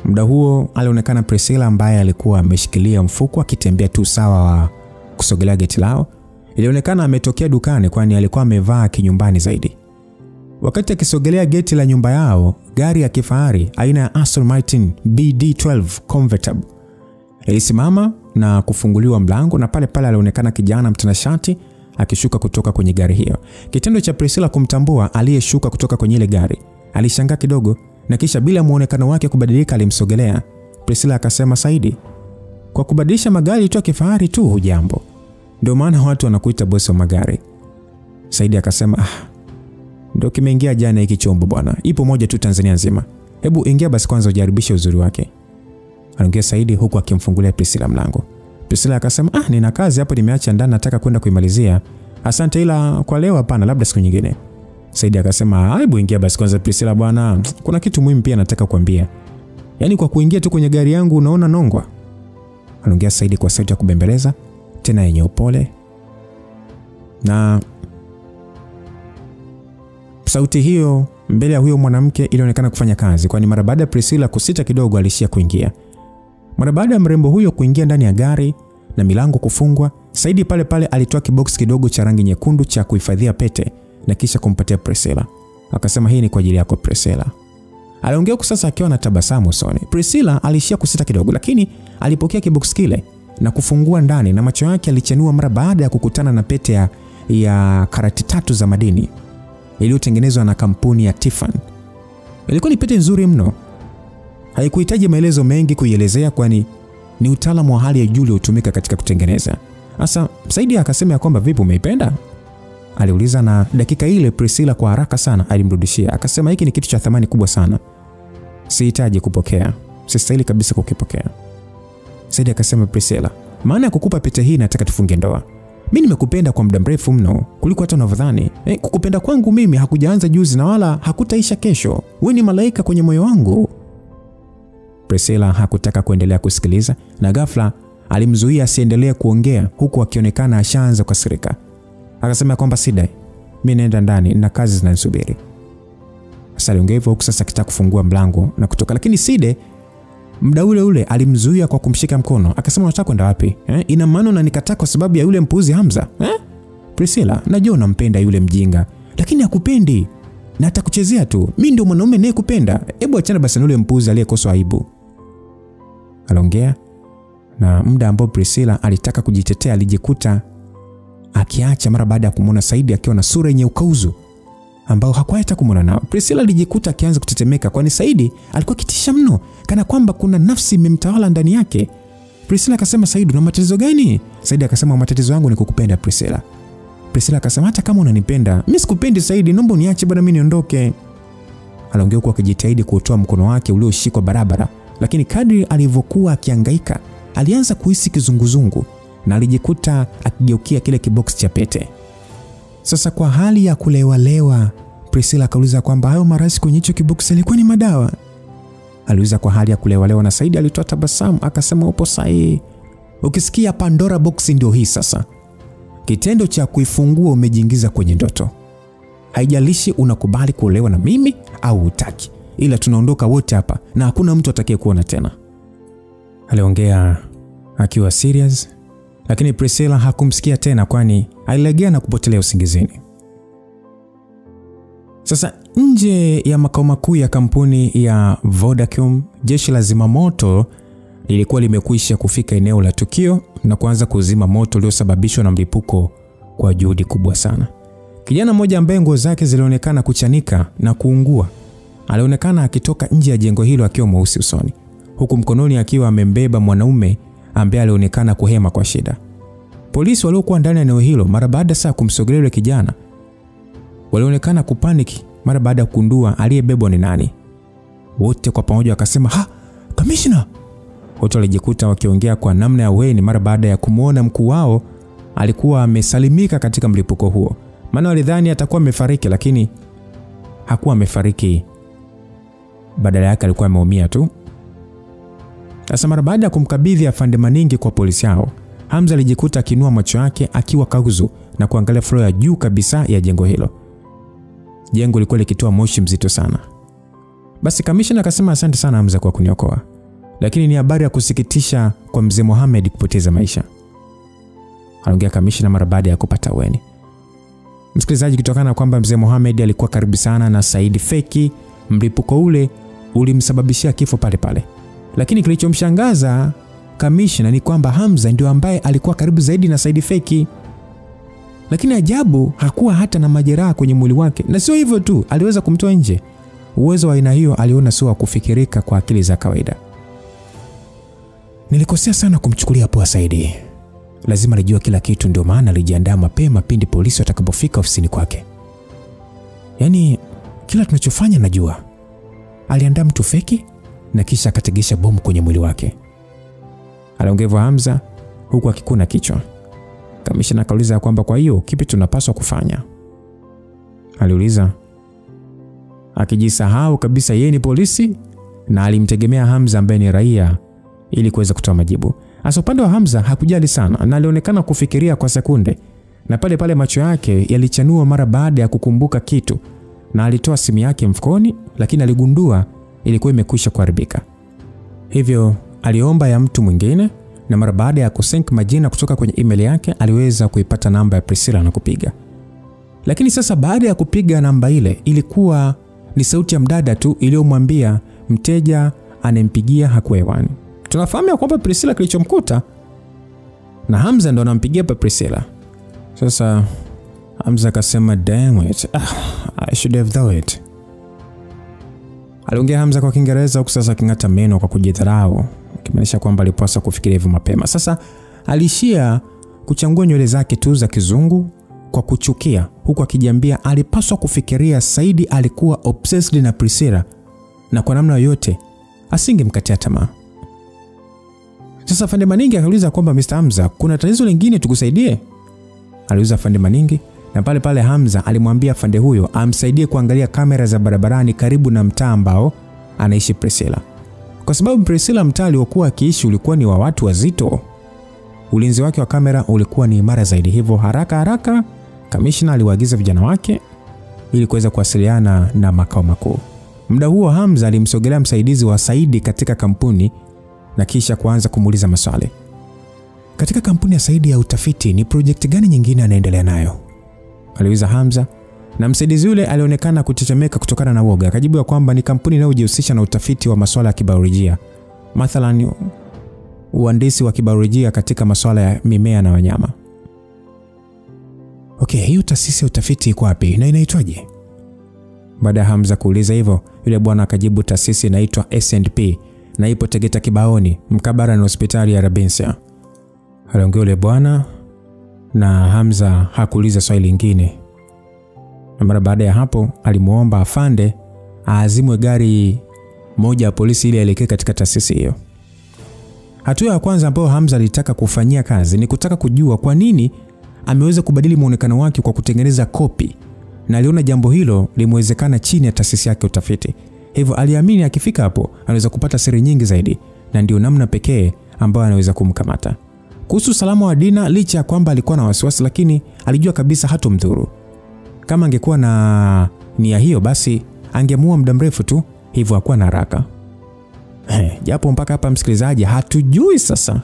Muda huo alionekana Priscilla ambaye alikuwa ameshikilia mfuko akitembea tu sawa wa kusogelea geti lao. Ilionekana ametokea dukani kwani alikuwa amevaa kinyumbani zaidi. Wakati akisogelea geti la nyumba yao, gari ya kifahari aina ya Aston Martin BD12 convertible ilisimama na kufunguliwa mlango, na pale pale alionekana kijana mtanashati akishuka kutoka kwenye gari hiyo. Kitendo cha Priscilla kumtambua aliyeshuka kutoka kwenye ile gari, alishangaa kidogo na kisha bila muonekano wake kubadilika alimsogelea. Priscilla akasema, "Saidi, kwa kubadilisha magari tu kifahari tu hujambo. Ndio maana watu wanakuita bosi wa magari." Saidi akasema, "Ndio kimeingia jana hiki chombo bwana. Ipo moja tu Tanzania nzima. Hebu ingia basi kwanza ujaribishe uzuri wake." Aliongea Saidi huku akimfungulia Priscilla mlango. Priscilla akasema, "Nina kazi hapo nimeacha ndani nataka kwenda kuimalizia. Asante ila kwa leo hapana, labda siku nyingine." Saidi akasema, "Hebu ingia basi kwanza Priscilla bwana. Kuna kitu muhimu pia nataka kuambia. Yaani kwa kuingia tu kwenye gari yangu unaona nongwa." Aliongea Saidi kwa sauti ya kubembeleza, tena yenye upole. Na sauti hiyo mbele ya huyo mwanamke ilionekana kufanya kazi, kwani mara baada ya Priscilla kusita kidogo alishia kuingia. Mara baada ya mrembo huyo kuingia ndani ya gari na milango kufungwa, Saidi pale pale alitoa kibox kidogo cha rangi nyekundu cha kuhifadhia pete na kisha kumpatia Priscilla. Akasema, "Hii ni kwa ajili yako Priscilla." Aliongea huko sasa akiwa na tabasamu usoni. Priscilla alishia kusita kidogo, lakini alipokea kibox kile na kufungua ndani na macho yake yalichanua mara baada ya kukutana na pete ya karati 3 za madini iliyotengenezwa na kampuni ya Tiffany. Ilikuwa ni pete nzuri mno. Haikuhitaji maelezo mengi kuielezea, kwani ni utaalamu wa hali ya juu uliotumika katika kutengeneza. Sasa Saidi akasema kwamba, "Vipi, umeipenda?" Aliuliza, na dakika ile Priscilla kwa haraka sana alimrudishia. Akasema, "Hiki ni kitu cha thamani kubwa sana. Sihitaji kupokea. Sistahili kabisa kukipokea." Saidi akasema, "Priscilla, maana ya kukupa pete hii nataka tufunge ndoa. Mimi nimekupenda kwa muda mrefu mno kuliko hata unavyodhani. Kukupenda kwangu mimi hakujaanza juzi na wala hakutaisha kesho. Wewe ni malaika kwenye moyo wangu." Priscilla hakutaka kuendelea kusikiliza na ghafla alimzuia asiendelee kuongea, huku akionekana ashaanza kukasirika. Akasema kwamba, "Sidai, mimi naenda ndani na kazi zinanisubiri." Sasa aliongea hivyo huku sasa akitaka kufungua mlango na kutoka, lakini Side muda ule ule alimzuia kwa kumshika mkono. Akasema, "Unataka kwenda wapi? Ina maana unanikataa kwa sababu ya yule mpuzi Hamza? Priscilla, najua unampenda yule mjinga, lakini hakupendi na atakuchezea tu. Mimi ndio mwanaume ninayekupenda. Hebu achana basi na yule mpuzi aliyekosa aibu." Aliongea na muda ambao Priscilla alitaka kujitetea alijikuta akiacha mara baada ya kumwona Saidi akiwa na sura yenye ukauzu ambao hakuwaita kumwona nao. Priscilla alijikuta akianza kutetemeka, kwani Saidi alikuwa kitisha mno, kana kwamba kuna nafsi imemtawala ndani yake. Priscilla akasema, "Saidi, una matatizo gani?" Saidi akasema, "Matatizo yangu ni kukupenda Priscilla." Priscilla akasema, "Hata kama unanipenda, mimi sikupendi Saidi, naomba uniache bwana, mimi niondoke." Aliongea kwa kujitahidi kutoa mkono wake ulioshikwa barabara, lakini kadri alivyokuwa akihangaika, alianza kuhisi kizunguzungu na alijikuta akigeukia kile kibox cha pete. Sasa kwa hali ya kulewalewa, Priscilla akauliza kwamba hayo marasi kwenye hicho kibox yalikuwa ni madawa. Aliuliza kwa hali ya kulewalewa na Saidi alitoa tabasamu akasema, "Upo sahihi. Ukisikia Pandora box ndio hii sasa. Kitendo cha kuifungua umejiingiza kwenye ndoto. Haijalishi unakubali kuolewa na mimi au hutaki, ila tunaondoka wote hapa na hakuna mtu atakaye kuona tena." Aliongea akiwa serious, lakini Priscilla hakumsikia tena, kwani alilegea na kupotelea usingizini. Sasa nje ya makao makuu ya kampuni ya Vodacom, jeshi la zimamoto lilikuwa limekwisha kufika eneo la tukio na kuanza kuzima moto uliosababishwa na mlipuko kwa juhudi kubwa sana. Kijana mmoja ambaye nguo zake zilionekana kuchanika na kuungua alionekana akitoka nje ya jengo hilo akiwa mweusi usoni, huku mkononi akiwa amembeba mwanaume ambaye alionekana kuhema kwa shida. Polisi waliokuwa ndani ya eneo hilo mara baada saa kumsogelea yule kijana walionekana kupaniki mara baada ya kugundua aliyebebwa ni nani. Wote kwa pamoja wakasema, "Ha, Commissioner!" Wote walijikuta wakiongea kwa namna ya weni mara baada ya kumuona mkuu wao alikuwa amesalimika katika mlipuko huo. Maana walidhani atakuwa amefariki, lakini hakuwa amefariki. Badala yake alikuwa ameumia tu. Sasa mara baada ya kumkabidhi afande Maningi kwa polisi hao, Hamza alijikuta akinua macho yake akiwa kauzu na kuangalia floor ya juu kabisa ya jengo hilo. Jengo lilikuwa likitoa moshi mzito sana. Basi kamishna akasema, "Asante sana Hamza kwa kuniokoa. Lakini ni habari ya kusikitisha kwa mzee Mohamed kupoteza maisha." Aliongea kamishna mara baada ya kupata weni. Msikilizaji, kutokana na kwamba mzee Mohamed alikuwa karibu sana na Saidi Feki, mlipuko ule ulimsababishia kifo pale pale. Lakini kilichomshangaza kamishna ni kwamba Hamza ndio ambaye alikuwa karibu zaidi na Saidi Feki. Lakini ajabu, hakuwa hata na majeraha kwenye mwili wake. Na sio hivyo tu, aliweza kumtoa nje. Uwezo wa aina hiyo aliona sio wa kufikirika kwa akili za kawaida. Nilikosea sana kumchukulia poa Saidi. Lazima alijua kila kitu, ndio maana alijiandaa mapema pindi polisi watakapofika ofisini kwake. Yaani kila tunachofanya najua. Aliandaa mtu feki na kisha akategesha bomu kwenye mwili wake. Aliongea Hamza huku akikuna kichwa. Kamishna akauliza kwamba kwa hiyo kipi tunapaswa kufanya? Aliuliza akijisahau kabisa yeye ni polisi na alimtegemea Hamza ambaye ni raia ili kuweza kutoa majibu. Hasa upande wa Hamza hakujali sana na alionekana kufikiria kwa sekunde, na pale pale macho yake yalichanua mara baada ya kukumbuka kitu, na alitoa simu yake mfukoni, lakini aligundua ilikuwa imekwisha kuharibika. Hivyo aliomba ya mtu mwingine, na mara baada ya kusync majina kutoka kwenye email yake aliweza kuipata namba ya Priscilla na kupiga. Lakini sasa baada ya kupiga namba ile, ilikuwa ni sauti ya mdada tu iliyomwambia mteja anempigia hakuwa hewani. Tunafahamu kwamba Priscilla kilichomkuta, na Hamza ndo anampigia pa Priscilla. Sasa Hamza akasema damn it, I should have thought it. Aliongea Hamza kwa Kiingereza huku sasa kingata meno kwa kujidharau, kimaanisha kwamba alipaswa kufikiria hivyo mapema. Sasa alishia kuchangua nywele zake tu za kizungu kwa kuchukia, huku akijiambia alipaswa kufikiria Saidi alikuwa obsessed na Priscilla na kwa namna yoyote asingemkatia tamaa. Sasa Afande Maningi akauliza kwamba Mr. Hamza, kuna tatizo lingine tukusaidie? Aliuliza Afande Maningi, na pale pale Hamza alimwambia afande huyo amsaidie kuangalia kamera za barabarani karibu na mtaa ambao anaishi Priscilla. Kwa sababu Priscilla mtaa aliokuwa akiishi ulikuwa ni wa watu wazito. Ulinzi wake wa kamera ulikuwa ni imara zaidi, hivyo haraka kamishna aliwaagiza vijana wake ili kuweza kuwasiliana na makao makuu. Muda huo Hamza alimsogelea msaidizi wa Saidi katika kampuni na kisha kuanza kumuuliza maswali. Katika kampuni ya Saidi ya utafiti ni project gani nyingine anaendelea nayo? Aliuliza Hamza, na msaidizi yule alionekana kutetemeka kutokana na woga. Akajibu kwamba ni kampuni inayojihusisha na utafiti wa masuala ya kibiolojia. Mathalan uhandisi wa kibiolojia katika masuala ya mimea na wanyama. Okay, hiyo taasisi ya utafiti iko wapi na inaitwaje? Baada ya Hamza kuuliza hivyo, yule bwana akajibu taasisi inaitwa S&P na ipo Tegeta Kibaoni, mkabara na hospitali ya Rabinsia. Aliongea yule bwana na Hamza hakuuliza swali lingine. Na mara baada ya hapo alimuomba afande aazimwe gari moja ya polisi ili aelekee katika taasisi hiyo. Hatua ya kwanza ambayo Hamza alitaka kufanyia kazi ni kutaka kujua kwa nini ameweza kubadili muonekano wake kwa kutengeneza kopi, na aliona jambo hilo limewezekana chini ya taasisi yake utafiti. Hivyo aliamini akifika hapo anaweza kupata siri nyingi zaidi, na ndio namna pekee ambayo anaweza kumkamata. Kuhusu usalama wa Dina, licha ya kwamba alikuwa na wasiwasi, lakini alijua kabisa hatomdhuru. Kama angekuwa na nia hiyo basi angemuua muda mrefu tu, hivyo hakuwa na haraka. Japo mpaka hapa msikilizaji hatujui sasa.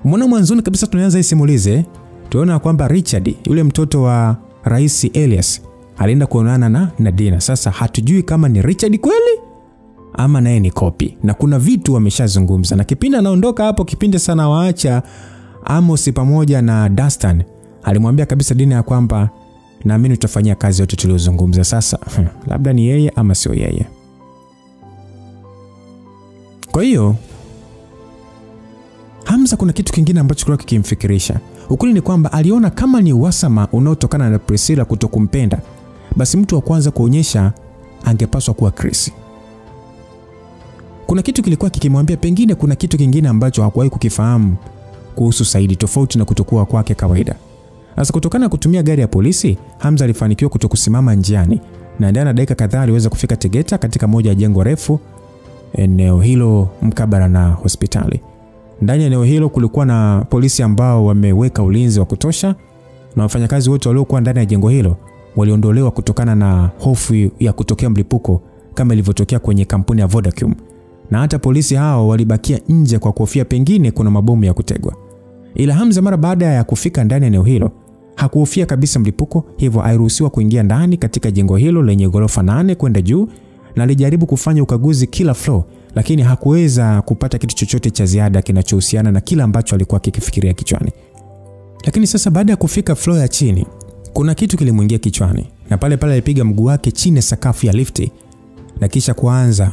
Mbona mwanzoni kabisa tunaanza hii simulizi, tunaona kwamba Richard, yule mtoto wa Rais Elias, alienda kuonana na Dina. Sasa hatujui kama ni Richard kweli ama naye ni copy. Na kuna vitu wameshazungumza, na kipindi anaondoka hapo, kipindi sana waacha Amos pamoja na Dustin, alimwambia kabisa Dina ya kwamba naamini tutafanyia kazi yote tuliyozungumza. Sasa labda ni yeye ama sio yeye. Kwa hiyo Hamza kuna kitu kingine ambacho kilikuwa kikimfikirisha. Ukweli ni kwamba aliona kama ni uhasama unaotokana na Priscilla kutokumpenda, basi mtu wa kwanza kuonyesha angepaswa kuwa Chris. Kuna kitu kilikuwa kikimwambia pengine kuna kitu kingine ambacho hakuwahi kukifahamu kuhusu Saidi, tofauti na kutokuwa kwake kawaida. Sasa kutokana na kutumia gari ya polisi, Hamza alifanikiwa kutokusimama njiani, na ndani ya dakika kadhaa aliweza kufika Tegeta katika moja ya jengo refu eneo hilo mkabara na hospitali. Ndani ya eneo hilo kulikuwa na polisi ambao wameweka ulinzi wa kutosha, na wafanyakazi wote waliokuwa ndani ya jengo hilo waliondolewa kutokana na hofu ya kutokea mlipuko kama ilivyotokea kwenye kampuni ya Vodacom. Na hata polisi hao walibakia nje kwa kuhofia pengine kuna mabomu ya kutegwa. Ila Hamza mara baada ya kufika ndani ya eneo hilo hakuhofia kabisa mlipuko, hivyo aliruhusiwa kuingia ndani katika jengo hilo lenye ghorofa 8 kwenda juu, na alijaribu kufanya ukaguzi kila floor, lakini hakuweza kupata kitu chochote cha ziada kinachohusiana na kila ambacho alikuwa akikifikiria kichwani. Lakini sasa baada ya kufika floor ya chini, kuna kitu kilimwingia kichwani, na pale pale alipiga mguu wake chini ya sakafu ya lifti na kisha kuanza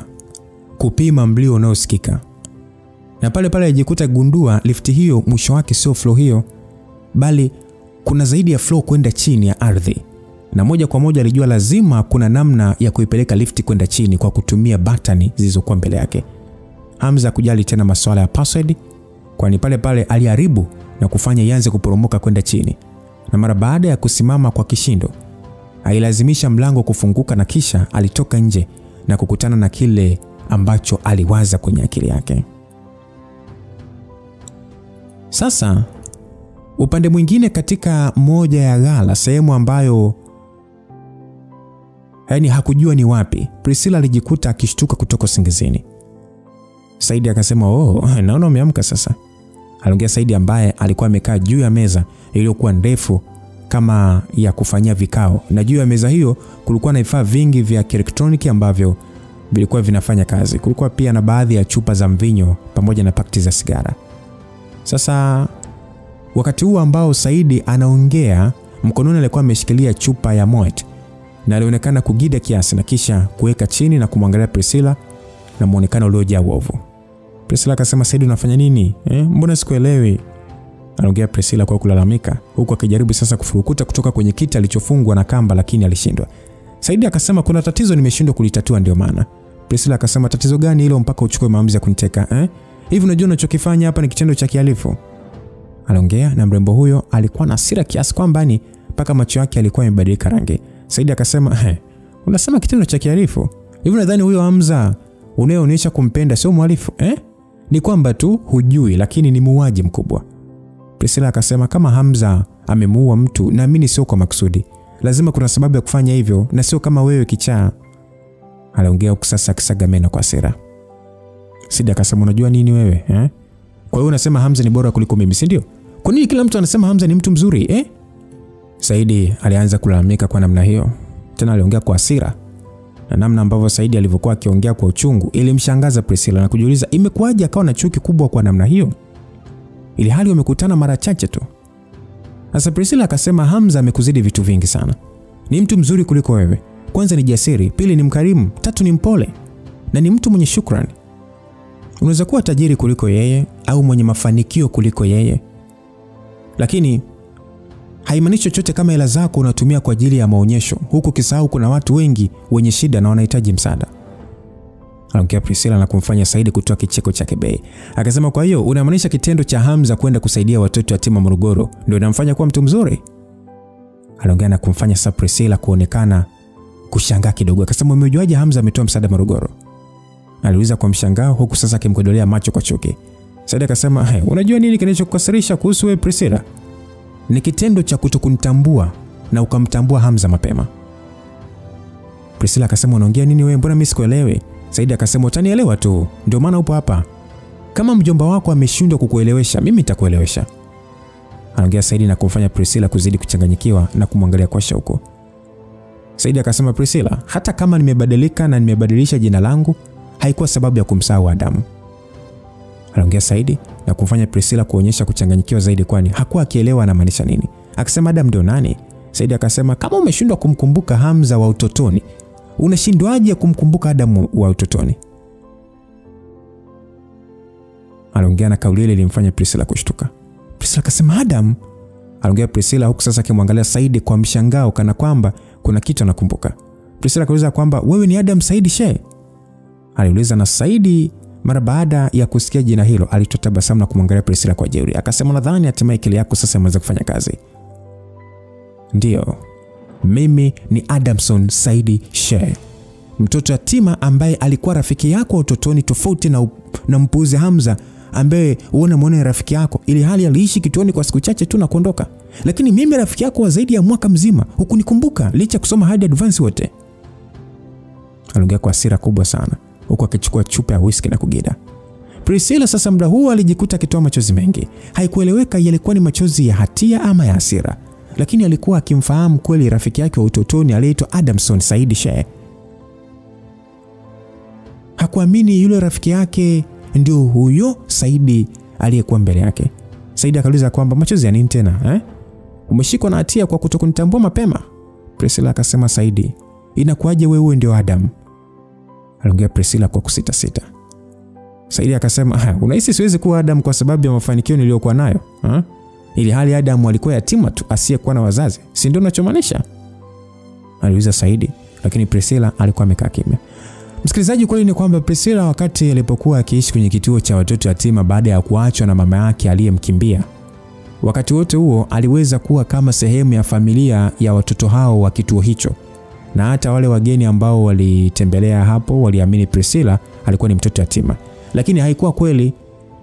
kupima mlio unaosikika. Na pale pale alijikuta gundua lifti hiyo mwisho wake sio floor hiyo, bali kuna zaidi ya floor kwenda chini ya ardhi. Na moja kwa moja alijua lazima kuna namna ya kuipeleka lifti kwenda chini kwa kutumia batani zilizokuwa mbele yake. Hamza kujali tena masuala ya password, kwani pale pale aliharibu na kufanya ianze kuporomoka kwenda chini. Na mara baada ya kusimama kwa kishindo, alilazimisha mlango kufunguka na kisha alitoka nje na kukutana na kile ambacho aliwaza kwenye akili yake. Sasa upande mwingine katika moja ya ghala, sehemu ambayo hakujua ni wapi, Priscilla alijikuta akishtuka kutoka usingizini. Saidi akasema, naona umeamka sasa. Aliongea Saidi ambaye alikuwa amekaa juu ya meza iliyokuwa ndefu kama ya kufanyia vikao, na juu ya meza hiyo kulikuwa na vifaa vingi vya kielektroniki ambavyo vilikuwa vinafanya kazi. Kulikuwa pia na baadhi ya chupa za mvinyo pamoja na pakiti za sigara. Sasa wakati huo ambao Saidi anaongea, mkononi alikuwa ameshikilia chupa ya Moet na alionekana kugida kiasi na kisha kuweka chini na kumwangalia Priscilla na muonekano uliojaa uovu. Priscilla akasema, Saidi unafanya nini? Mbona sikuelewi? Anaongea Priscilla kwa kulalamika, huku akijaribu sasa kufurukuta kutoka kwenye kiti alichofungwa na kamba, lakini alishindwa. Saidi akasema, kuna tatizo nimeshindwa kulitatua ndio maana. Priscilla akasema, tatizo gani hilo mpaka uchukue maamuzi ya kuniteka? Hivi unajua unachokifanya hapa ni kitendo cha kihalifu. Anaongea na mrembo huyo alikuwa na hasira kiasi kwamba ni mpaka macho yake alikuwa yamebadilika rangi. Saidi akasema, unasema kitendo cha kihalifu? Hivi unadhani huyo Hamza unayeonyesha kumpenda sio mhalifu? Ni kwamba tu hujui, lakini ni muuaji mkubwa. Priscilla akasema, kama Hamza amemuua mtu, naamini sio kwa makusudi. Lazima kuna sababu ya kufanya hivyo na sio kama wewe kichaa. Aliongea huku sasa akisaga meno kwa hasira. Saidi akasema, unajua nini wewe? Kwa hiyo unasema Hamza ni bora kuliko mimi, si ndio? Kwa nini kila mtu anasema Hamza ni mtu mzuri? Saidi alianza kulalamika kwa namna hiyo. Tena aliongea kwa hasira. Na namna ambavyo Saidi alivyokuwa akiongea kwa uchungu ilimshangaza Priscilla na kujiuliza imekuwaje akawa na chuki kubwa kwa namna hiyo, ili hali wamekutana mara chache tu. Sasa Priscilla akasema, Hamza amekuzidi vitu vingi sana. Ni mtu mzuri kuliko wewe. Kwanza ni jasiri, pili ni mkarimu, tatu ni mpole na ni mtu mwenye shukrani. Unaweza kuwa tajiri kuliko yeye au mwenye mafanikio kuliko yeye, lakini haimaanishi chochote kama hela zako unatumia kwa ajili ya maonyesho, huku kisahau kuna watu wengi wenye shida na wanahitaji msaada. Aliongea Priscilla na kumfanya Saidi kutoa kicheko chake bei. Akasema, kwa hiyo unamaanisha kitendo cha Hamza kwenda kusaidia watoto yatima Morogoro ndio inamfanya kuwa mtu mzuri? Aliongea na kumfanya Priscilla kuonekana kushangaa kidogo. Akasema, umejuaje Hamza ametoa msaada Morogoro? Aliuliza kwa mshangao, huku sasa akimkodolea macho kwa chuki. Saidi akasema, unajua nini kinachokukasirisha kuhusu wewe Priscilla? Ni kitendo cha kutokunitambua na ukamtambua Hamza mapema. Priscilla akasema, unaongea nini wewe? Mbona mimi sikuelewi? Saidi akasema, utanielewa tu, ndio maana upo hapa. Kama mjomba wako ameshindwa kukuelewesha, mimi nitakuelewesha. Anaongea Saidi na kumfanya Priscilla kuzidi kuchanganyikiwa na kumwangalia kwa shauku. Saidi akasema, Priscilla, hata kama nimebadilika na nimebadilisha jina langu, haikuwa sababu ya kumsahau Adamu. Anaongea Saidi na kumfanya Priscilla kuonyesha kuchanganyikiwa zaidi, kwani hakuwa akielewa anamaanisha nini. Akasema, Adam ndio nani? Saidi akasema, kama umeshindwa kumkumbuka Hamza wa utotoni, unashindwaje kumkumbuka Adam wa utotoni? Anaongea na kauli ile ilimfanya Priscilla kushtuka. Priscilla akasema, Adam? Anaongea Priscilla huku sasa akimwangalia Saidi kwa mshangao kana kwamba kuna kitu anakumbuka. Priscilla akauliza kwamba wewe ni Adam Saidi She? Aliuliza, na Saidi mara baada ya kusikia jina hilo alitoa tabasamu na kumwangalia Priscilla kwa jeuri. Akasema, nadhani hatimaye akili yako sasa imeanza kufanya kazi. Ndio, mimi ni Adamson Saidi She, mtoto yatima ambaye alikuwa rafiki yako utotoni, tofauti na mpuuzi Hamza ambaye unamuona rafiki yako ili hali aliishi kituoni kwa siku chache tu na kuondoka. Lakini mimi rafiki yako wa zaidi ya mwaka mzima, hukunikumbuka licha kusoma hadi advance wote. Aliongea kwa hasira kubwa sana, huku akichukua chupa ya whisky na kugida. Priscilla sasa muda huo alijikuta akitoa machozi mengi. Haikueleweka yalikuwa ni machozi ya hatia ama ya hasira, lakini alikuwa akimfahamu kweli rafiki yake wa utotoni aliyeitwa Adamson Saidi She. Hakuamini yule rafiki yake ndio huyo Saidi aliyekuwa mbele yake. Saidi akauliza kwamba machozi ya nini tena? Umeshikwa na hatia kwa kutokunitambua mapema. Priscilla akasema, Saidi, inakuaje wewe ndio Adam? Aliongea Priscilla kwa kusita. Saidi akasema, unahisi siwezi kuwa Adam kwa sababu ya mafanikio niliyokuwa nayo? Ili hali Adam alikuwa yatima tu asiyekuwa na wazazi. Si ndio unachomaanisha? Aliuliza Saidi, lakini Priscilla alikuwa amekaa kimya. Msikilizaji, kweli ni kwamba Priscilla wakati alipokuwa akiishi kwenye kituo cha watoto yatima baada ya kuachwa na mama yake aliyemkimbia, wakati wote huo aliweza kuwa kama sehemu ya familia ya watoto hao wa kituo hicho. Na hata wale wageni ambao walitembelea hapo waliamini Priscilla alikuwa ni mtoto yatima. Lakini haikuwa kweli,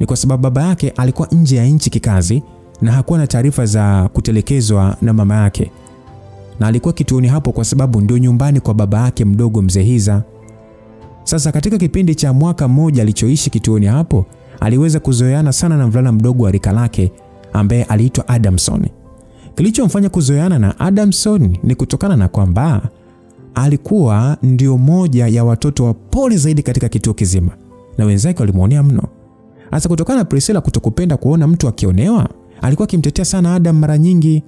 ni kwa sababu baba yake alikuwa nje ya nchi kikazi na hakuwa na taarifa za kutelekezwa na mama yake. Na alikuwa kituoni hapo kwa sababu ndio nyumbani kwa baba yake mdogo Mzee Hiza. Sasa katika kipindi cha mwaka mmoja alichoishi kituoni hapo, aliweza kuzoeana sana na mvulana mdogo wa rika lake ambaye aliitwa Adamson. Kilichomfanya kuzoeana na Adamson ni kutokana na kwamba alikuwa ndio moja ya watoto wa pole zaidi katika kituo kizima na wenzake walimuonea mno. Hasa kutokana na Priscilla kutokupenda kuona mtu akionewa, alikuwa akimtetea sana Adam mara nyingi.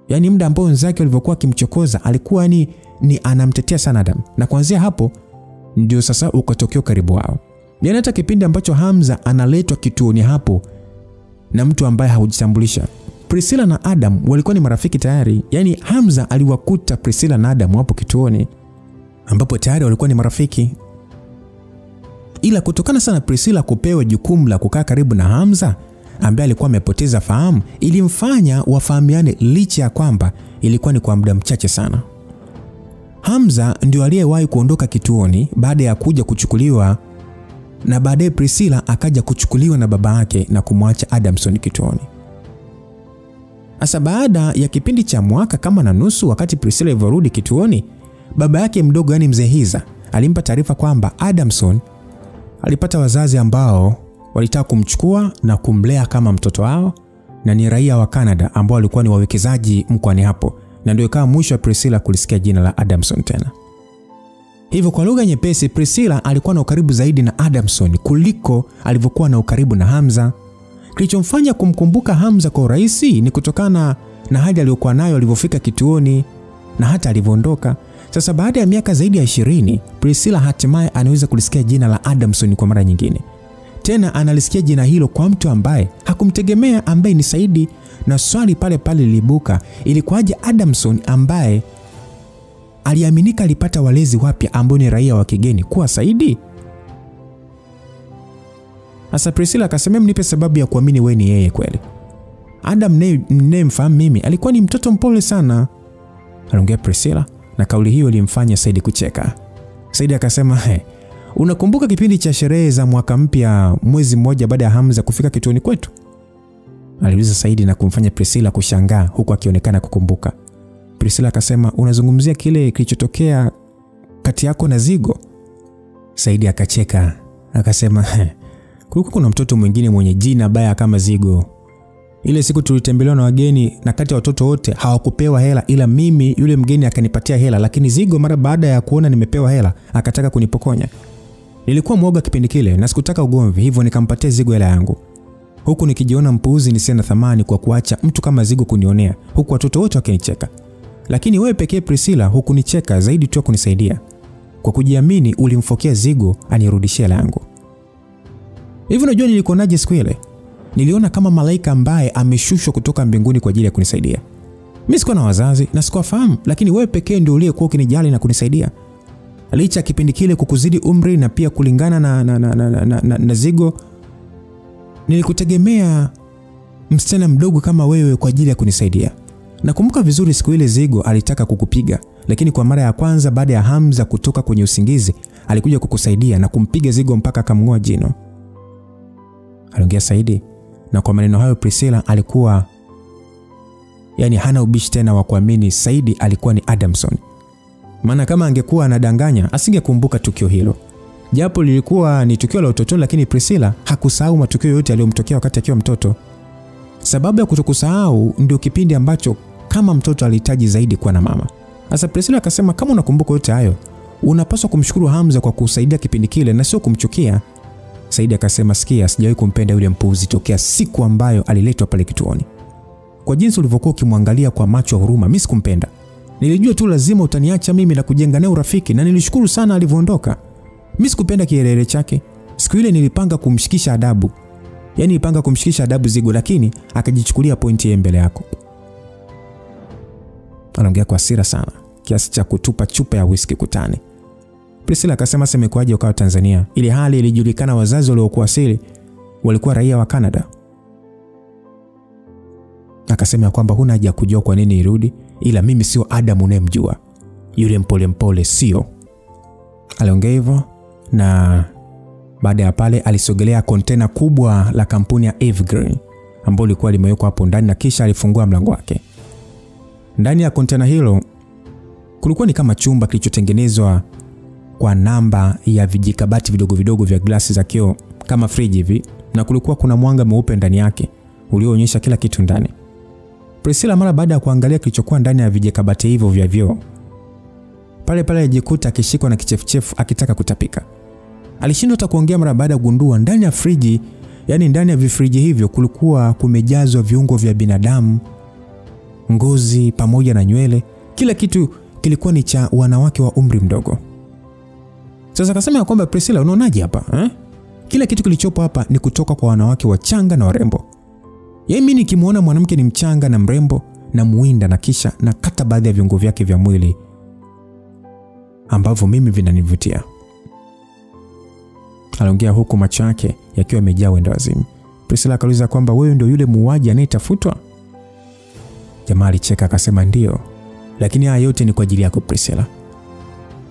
Yaani muda ambao wenzake walivyokuwa kimchokoza, alikuwa ni anamtetea sana Adam. Na kuanzia hapo ndio sasa ukatokea karibu wao. Yaani hata kipindi ambacho Hamza analetwa kituoni hapo na mtu ambaye haujitambulisha, Priscilla na Adam walikuwa ni marafiki tayari. Yaani Hamza aliwakuta Priscilla na Adam hapo kituoni ambapo tayari walikuwa ni marafiki. Ila kutokana sana Priscilla kupewa jukumu la kukaa karibu na Hamza ambaye alikuwa amepoteza fahamu, ilimfanya wafahamiane licha ya kwamba ilikuwa ni kwa muda mchache sana. Hamza ndio aliyewahi kuondoka kituoni baada ya kuja kuchukuliwa, na baadaye Priscilla akaja kuchukuliwa na baba yake na kumwacha Adamson kituoni. Asa baada ya kipindi cha mwaka kama na nusu, wakati Priscilla ilivyorudi kituoni, baba yake mdogo yani Mzee Hiza alimpa taarifa kwamba Adamson alipata wazazi ambao walitaka kumchukua na kumlea kama mtoto wao, na ni raia wa Canada ambao walikuwa ni wawekezaji mkoani hapo. Na ndio ikawa mwisho wa Priscilla kulisikia jina la Adamson tena. Hivyo kwa lugha nyepesi, Priscilla alikuwa na ukaribu zaidi na Adamson kuliko alivyokuwa na ukaribu na Hamza. Kilichomfanya kumkumbuka Hamza kwa urahisi ni kutokana na hali aliyokuwa nayo alivyofika kituoni na hata alivyoondoka. Sasa baada ya miaka zaidi ya 20, Priscilla hatimaye anaweza kulisikia jina la Adamson kwa mara nyingine. Tena analisikia jina hilo kwa mtu ambaye hakumtegemea, ambaye ni Saidi. Na swali pale pale lilibuka, ilikuwaje Adamson ambaye aliaminika alipata walezi wapya ambao ni raia wa kigeni kuwa Saidi? Asa Priscilla akasema, mnipe sababu ya kuamini wewe ni yeye kweli. Adam mfahamu mimi alikuwa ni mtoto mpole sana, aliongea Priscilla, na kauli hiyo ilimfanya Saidi kucheka. Saidi akasema, unakumbuka kipindi cha sherehe za mwaka mpya mwezi mmoja baada ya Hamza kufika kituoni kwetu? Aliuliza Saidi na kumfanya Priscilla kushangaa huku akionekana kukumbuka. Priscilla akasema, unazungumzia kile kilichotokea kati yako na Zigo? Saidi akacheka akasema, kulikuwa kuna mtoto mwingine mwenye jina baya kama Zigo. Ile siku tulitembelewa na wageni na kati ya watoto wote hawakupewa hela, ila mimi yule mgeni akanipatia hela, lakini Zigo mara baada ya kuona nimepewa hela akataka kunipokonya. Nilikuwa mwoga kipindi kile na sikutaka ugomvi, hivyo nikampatia Zigo hela yangu. Huku nikijiona mpuuzi nisina thamani kwa kuacha mtu kama Zigo kunionea, huku watoto wote wakinicheka. Lakini wewe pekee Priscilla hukunicheka, zaidi tu kunisaidia. Kwa kujiamini ulimfokea Zigo anirudishie hela yangu. Hivi unajua nilikonaje siku ile? Niliona kama malaika ambaye ameshushwa kutoka mbinguni kwa ajili ya kunisaidia. Mimi sikuwa na wazazi na sikuwafahamu, lakini wewe pekee ndio uliyekuwa ukinijali na kunisaidia. Licha kipindi kile kukuzidi umri na pia kulingana na Zigo, nilikutegemea msichana mdogo kama wewe kwa ajili ya kunisaidia. Nakumbuka vizuri siku ile Zigo alitaka kukupiga, lakini kwa mara ya kwanza baada ya Hamza kutoka kwenye usingizi, alikuja kukusaidia na kumpiga Zigo mpaka akamng'oa jino, aliongea Saidi. Na kwa maneno hayo Priscilla alikuwa hana ubishi tena wa kuamini Saidi alikuwa ni Adamson. Maana kama angekuwa anadanganya asingekumbuka tukio hilo. Japo lilikuwa ni tukio la utotoni, lakini Priscilla hakusahau matukio yote aliyomtokea wakati akiwa mtoto. Sababu ya kutokusahau ndio kipindi ambacho kama mtoto alihitaji zaidi kuwa na mama. Sasa Priscilla akasema, kama unakumbuka yote hayo, unapaswa kumshukuru Hamza kwa kusaidia kipindi kile na sio kumchukia. Saidi akasema, sikia, sijawahi kumpenda yule mpuuzi tokea siku ambayo aliletwa pale kituoni. kwa jinsi ulivyokuwa ukimwangalia kwa macho ya huruma, mimi sikumpenda. Nilijua tu lazima utaniacha mimi na kujenga naye urafiki, na nilishukuru sana alivyoondoka. Mimi sikupenda kielele chake. Siku ile nilipanga kumshikisha adabu. Yaani nilipanga kumshikisha adabu Zigo, lakini akajichukulia pointi yeye mbele yako. Anaongea kwa hasira sana, kiasi cha kutupa chupa ya whisky kutani. Priscilla akasema semekwaje ukawa Tanzania, ili hali ilijulikana wazazi waliokuwa asili walikuwa raia wa Canada. Akasema kwamba huna haja kujua kwa nini irudi, ila mimi sio Adam unemjua. Yule mpole sio. Aliongea hivyo, na baada ya pale alisogelea kontena kubwa la kampuni ya Evergreen ambalo lilikuwa limewekwa hapo ndani, na kisha alifungua mlango wake. Ndani ya kontena hilo kulikuwa ni kama chumba kilichotengenezwa kwa namba ya vijikabati vidogo vidogo vya glasi za kioo kama friji hivi, na kulikuwa kuna mwanga mweupe ndani yake ulioonyesha kila kitu ndani. Priscilla mara baada ya kuangalia kilichokuwa ndani ya vijikabati hivyo vya vioo, pale alijikuta akishikwa na kichefuchefu akitaka kutapika. Alishindwa hata kuongea mara baada ya kugundua ndani ya friji, yani ndani ya vifriji hivyo kulikuwa kumejazwa viungo vya binadamu, ngozi pamoja na nywele. Kila kitu kilikuwa ni cha wanawake wa umri mdogo. Sasa akasema kwamba Priscilla, unaonaje hapa? Kila kitu kilichopo hapa ni kutoka kwa wanawake wachanga na warembo. Mimi nikimuona mwanamke ni mchanga na mrembo na muinda, na kisha na kata baadhi ya viungo vyake vya mwili ambavyo mimi vinanivutia. Aliongea huku macho yake yakiwa yamejaa wendo wazimu. Priscilla akauliza kwamba wewe ndio yule muuaji anayetafutwa? Jamaa alicheka akasema ndio, lakini haya yote ni kwa ajili yako Priscilla.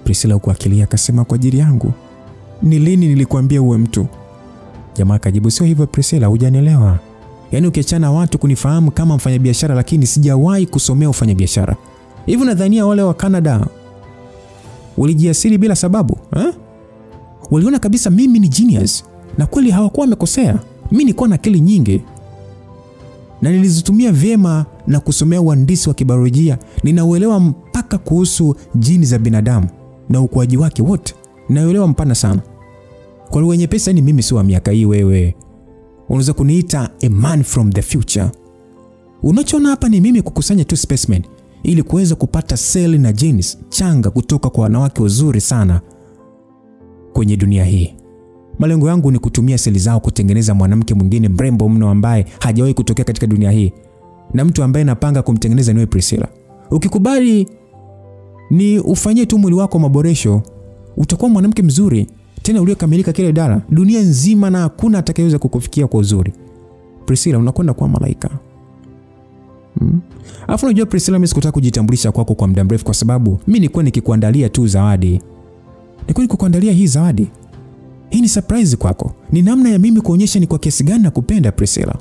Priscilla huku akilia akasema kwa ajili yangu? Ni lini nilikwambia uwe mtu? Jamaa akajibu sio hivyo Priscilla, hujanielewa. Yaani ukiachana watu kunifahamu kama mfanyabiashara, lakini sijawahi kusomea ufanyabiashara. Hivi nadhania wale wa Canada walijiasiri bila sababu? Waliona kabisa mimi ni genius, na kweli hawakuwa wamekosea. Mimi nilikuwa na akili nyingi na nilizitumia vyema, na kusomea uhandisi wa kibiolojia. Ninauelewa mpaka kuhusu jini za binadamu na ukuaji wake wote. Ninaelewa mpana sana. Kwa lugha nyepesi, ni mimi sio wa miaka hii wewe. Unaweza kuniita a man from the future. Unachoona hapa ni mimi kukusanya tu specimen ili kuweza kupata seli na genes changa kutoka kwa wanawake wazuri sana kwenye dunia hii. Malengo yangu ni kutumia seli zao kutengeneza mwanamke mwingine mrembo mno ambaye hajawahi kutokea katika dunia hii, na mtu ambaye napanga kumtengeneza niwe Priscilla. Ukikubali ni ufanyie tu mwili wako maboresho, utakuwa mwanamke mzuri tena uliokamilika kile idara dunia nzima, na hakuna atakayeweza kukufikia kwa uzuri. Priscilla, unakwenda kuwa malaika. Alafu unajua Priscilla, mimi sikutaka kujitambulisha kwako kwa muda mrefu kwa sababu mimi nilikuwa nikikuandalia tu zawadi. Nilikuwa nikikuandalia hii zawadi. Hii ni surprise kwako. Ni namna ya mimi kuonyesha ni kwa kiasi gani nakupenda Priscilla.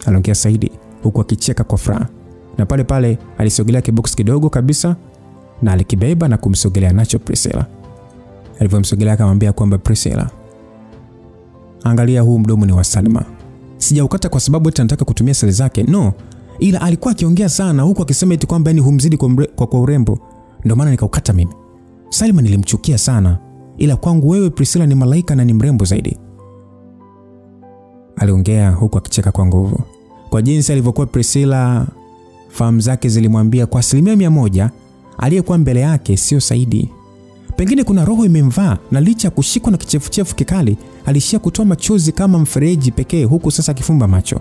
Aliongea Saidi huku akicheka kwa furaha. Na pale alisogelea kibox kidogo kabisa na alikibeba na kumsogelea nacho Priscilla. Alipomsogelea akamwambia kwamba Priscilla, angalia huu mdomo ni wa Salma. Sijaukata kwa sababu eti nataka kutumia seli zake. No, ila alikuwa akiongea sana huku akisema eti kwamba ni humzidi kwa urembo. Ndio maana nikaukata mimi. Salma nilimchukia sana, ila kwangu wewe Priscilla ni malaika na ni mrembo zaidi. Aliongea huku akicheka kwa nguvu. Kwa jinsi alivyokuwa Priscilla, fahamu zake zilimwambia kwa 100% aliyekuwa mbele yake sio Saidi. Pengine kuna roho imemvaa, na licha kushikwa na kichefuchefu kikali alishia kutoa machozi kama mfereji pekee, huku sasa akifumba macho.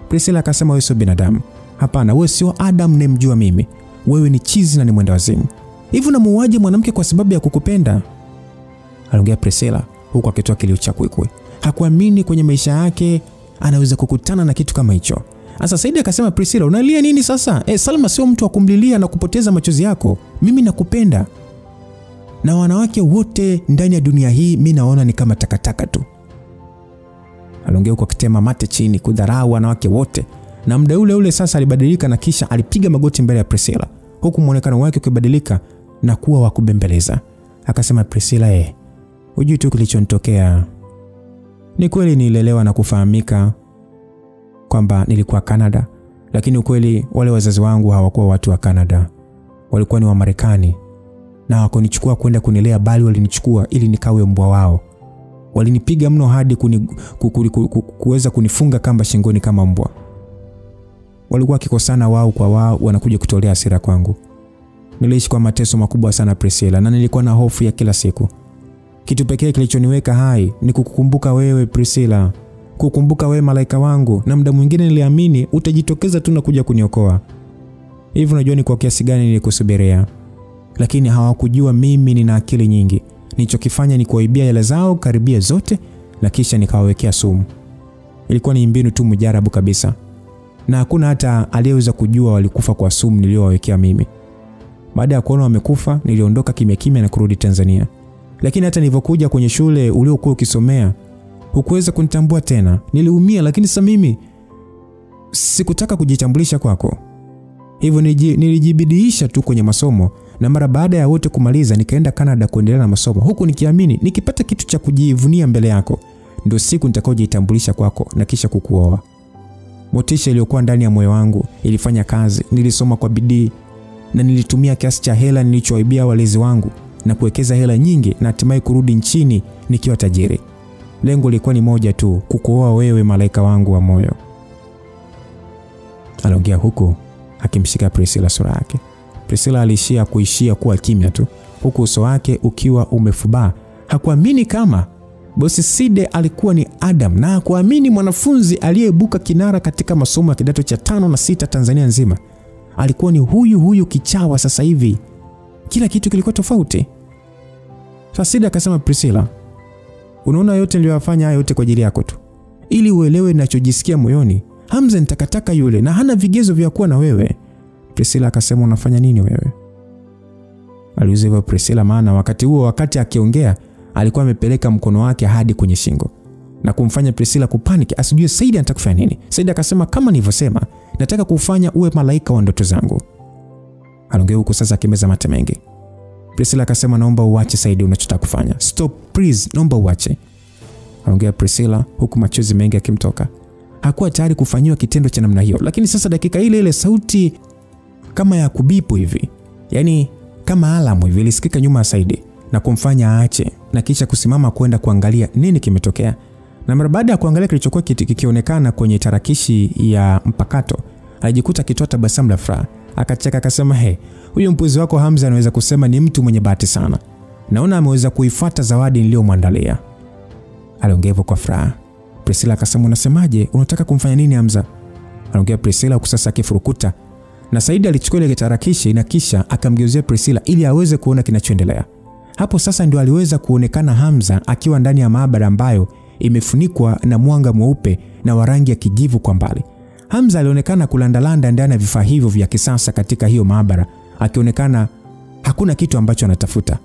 Priscilla akasema wewe sio binadamu. Hapana, wewe sio Adam nemjua mimi. Wewe ni chizi na ni mwenda wazimu. Hivi unamuaje mwanamke kwa sababu ya kukupenda? Aliongea Priscilla huku akitoa kilio cha kwikwi. Hakuamini kwenye maisha yake anaweza kukutana na kitu kama hicho. Sasa Saidi akasema Priscilla, unalia nini sasa? Salma sio mtu wa kumlilia na kupoteza machozi yako. Mimi nakupenda. Na wanawake wote ndani ya dunia hii mimi naona ni kama takataka tu. Aliongea huko akitema mate chini kudharau wanawake wote. Na muda ule sasa alibadilika na kisha alipiga magoti mbele ya Priscilla, huku muonekano wake ukibadilika na kuwa wa kubembeleza. Akasema Priscilla, hujui tu kilichonitokea. Ni kweli nilelewa na kufahamika kwamba nilikuwa Canada, lakini ukweli wale wazazi wangu hawakuwa watu wa Canada. Walikuwa ni wa Marekani. Na hawakunichukua kwenda kunilea, bali walinichukua ili nikawe mbwa wao. Walinipiga mno hadi kuweza kunifunga kamba shingoni kama mbwa. walikuwa wakikosana wao kwa wao, wanakuja kutolea hasira kwangu. Niliishi kwa mateso makubwa sana Priscilla, na nilikuwa na hofu ya kila siku. Kitu pekee kilichoniweka hai ni kukukumbuka wewe Priscilla, kukumbuka wewe malaika wangu, na muda mwingine niliamini utajitokeza tu na kuja kuniokoa. Hivi unajua ni kwa kiasi gani nilikusubiria. Lakini hawakujua mimi nina akili nyingi. Nilichokifanya ni kuwaibia hela zao karibia zote, na kisha nikawawekea sumu. Ilikuwa ni mbinu tu mjarabu kabisa, na hakuna hata aliyeweza kujua walikufa kwa sumu niliyowawekea mimi. Baada ya kuona wamekufa, niliondoka kimya kimya na kurudi Tanzania. Lakini hata nilipokuja kwenye shule uliokuwa ukisomea, hukuweza kunitambua tena. Niliumia, lakini sasa mimi sikutaka kujitambulisha kwako. Hivyo nilijibidiisha tu kwenye masomo, na mara baada ya wote kumaliza nikaenda Canada kuendelea na masomo, huku nikiamini nikipata kitu cha kujivunia mbele yako ndio siku nitakayojitambulisha kwako na kisha kukuoa. Motisha iliyokuwa ndani ya moyo wangu ilifanya kazi. Nilisoma kwa bidii na nilitumia kiasi cha hela nilichoibia walezi wangu na kuwekeza hela nyingi, na hatimaye kurudi nchini nikiwa tajiri. Lengo lilikuwa ni moja tu, kukuoa wewe malaika wangu wa moyo. Aliongea huku akimshika Priscilla sura yake. Priscilla kuishia kuwa kimya tu, huku uso wake ukiwa umefubaa. Hakuamini kama bosi Side alikuwa ni Adam, na hakuamini mwanafunzi aliyeibuka kinara katika masomo ya kidato cha 5 na 6 Tanzania nzima alikuwa ni huyu kichawa. Sasa hivi kila kitu kilikuwa tofauti. Sasa Side akasema, Priscilla, unaona yote niliyofanya haya yote kwa ajili yako tu, ili uelewe ninachojisikia moyoni. Hamza nitakataka yule na hana vigezo vya kuwa na wewe. Priscilla akasema, unafanya nini wewe? Aliuliza hivyo Priscilla, maana wakati akiongea alikuwa amepeleka mkono wake hadi kwenye shingo na kumfanya Priscilla kupaniki, asijue Said anataka kufanya nini. Said akasema, kama nilivyosema, nataka kufanya uwe malaika wa ndoto zangu. Aliongea huko sasa akimeza mate mengi. Priscilla akasema, naomba uache Said unachotaka kufanya. Stop please, naomba uache. Aliongea Priscilla huku machozi mengi yakimtoka. Hakuwa tayari kufanyiwa kitendo cha namna hiyo, lakini sasa dakika ile sauti kama ya kubipu hivi, yani kama alamu hivi, ilisikika nyuma ya Said na kumfanya aache na kisha kusimama kwenda kuangalia nini kimetokea. Na mara baada ya kuangalia kilichokuwa kikionekana kwenye tarakishi ya mpakato, alijikuta akitoa tabasamu la furaha. Akacheka akasema, huyu mpuzi wako Hamza anaweza kusema ni mtu mwenye bahati sana. Naona ameweza kuifuata zawadi niliyomwandalia. Aliongea hivyo kwa furaha. Priscilla akasema, unasemaje? Unataka kumfanya nini Hamza? Aliongea Priscilla huku sasa akifurukuta. Na Said alichukua ile tarakishi na kisha akamgeuzia Priscilla ili aweze kuona kinachoendelea. Hapo sasa ndio aliweza kuonekana Hamza akiwa ndani ya maabara ambayo imefunikwa na mwanga mweupe na wa rangi ya kijivu kwa mbali. Hamza alionekana kulandalanda ndani ya vifaa hivyo vya kisasa katika hiyo maabara, akionekana hakuna kitu ambacho anatafuta.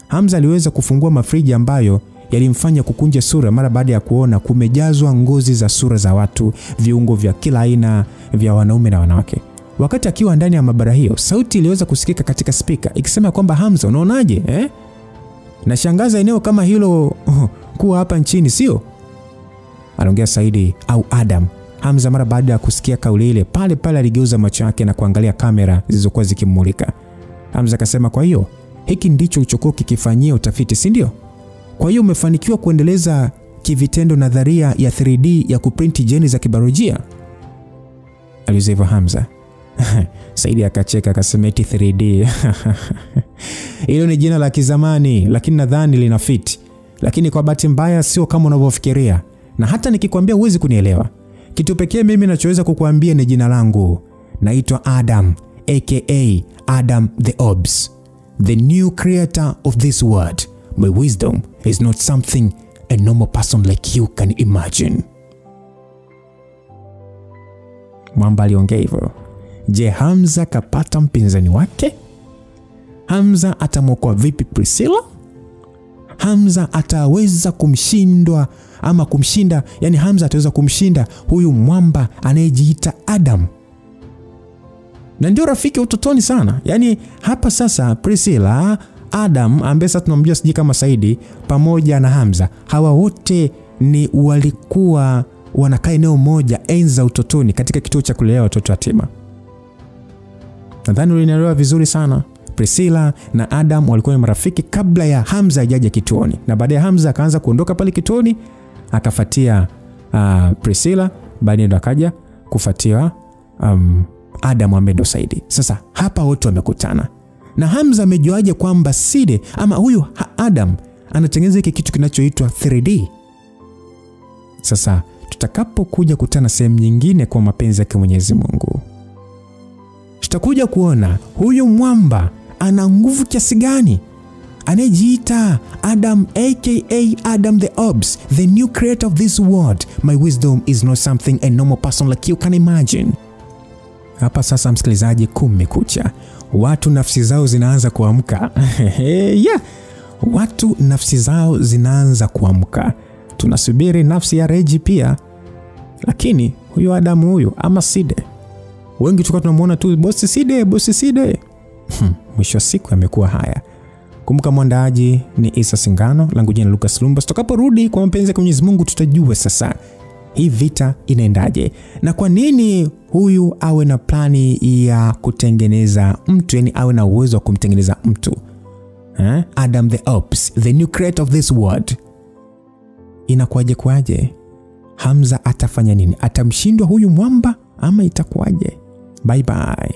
Hamza aliweza kufungua mafriji ambayo yalimfanya kukunja sura mara baada ya kuona kumejazwa ngozi za sura za watu, viungo vya kila aina vya wanaume na wanawake. Wakati akiwa ndani ya maabara hiyo, sauti iliweza kusikika katika speaker ikisema kwamba, Hamza, unaonaje? Nashangaza eneo kama hilo kuwa hapa nchini, sio? Aliongea Said au Adam. Hamza mara baada ya kusikia kauli ile, pale aligeuza macho yake na kuangalia kamera zilizokuwa zikimulika. Hamza akasema, kwa hiyo hiki ndicho ulichokuwa kikifanyia utafiti, si ndio? Kwa hiyo umefanikiwa kuendeleza kivitendo nadharia ya 3D ya kuprint jeni za kibiolojia? Aliuliza Hamza. Said akacheka akasema, eti 3D. Hilo ni jina la kizamani, lakini nadhani lina fit. Lakini kwa bahati mbaya sio kama unavyofikiria. Na hata nikikwambia huwezi kunielewa. Kitu pekee mimi ninachoweza kukuambia ni jina langu. Naitwa Adam, aka Adam the Obs, the new creator of this world. My wisdom is not something a normal person like you can imagine. Mwamba aliongea hivyo. Je, Hamza kapata mpinzani wake? Hamza atamwokoa vipi Priscilla? Hamza ataweza kumshinda, yani Hamza ataweza kumshinda huyu mwamba anayejiita Adam? Na ndio rafiki utotoni sana. Yani hapa sasa Priscilla, Adam ambaye sasa tunamjua siji kama Said, pamoja na Hamza, hawa wote ni walikuwa wanakaa eneo moja enzi za utotoni katika kituo cha kulelea watoto yatima. Nadhani ulinielewa vizuri sana. Priscilla na Adam walikuwa ni marafiki kabla ya Hamza ajaje kituoni. Na baadaye Hamza akaanza kuondoka pale kituoni, akafuatia Priscilla, baadaye ndo akaja kufuatia Adam ambaye ndo Saidi. Sasa hapa wote wamekutana. Na Hamza amejuaje kwamba Side ama huyu Adam anatengeneza hiki kitu kinachoitwa 3D? Sasa tutakapokuja kutana sehemu nyingine kwa mapenzi yake Mwenyezi Mungu, tutakuja kuona huyu mwamba ana nguvu kiasi gani, anajiita Adam aka Adam the Orbs, the new creator of this world. My wisdom is not something a normal person like you can imagine. Hapa sasa msikilizaji, kumekucha. Watu nafsi zao zinaanza kuamka. Yeah. Watu nafsi zao zinaanza kuamka. Tunasubiri nafsi ya Reji pia. Lakini huyu Adam huyu ama Side, wengi tulikuwa tunamuona tu bosi Side. Mwisho siku amekuwa haya. Kumbuka mwandaaji ni Isa Singano, langu jina Lucas Lumba. Tutakaporudi kwa mapenzi ya Mwenyezi Mungu tutajua sasa hii vita inaendaje na kwa nini huyu awe na plani ya kutengeneza mtu, yani awe na uwezo wa kumtengeneza mtu. Adam the Orbs, the new creator of this world. Inakuaje? Hamza atafanya nini? Atamshindwa huyu mwamba ama itakuwaje? Bye bye.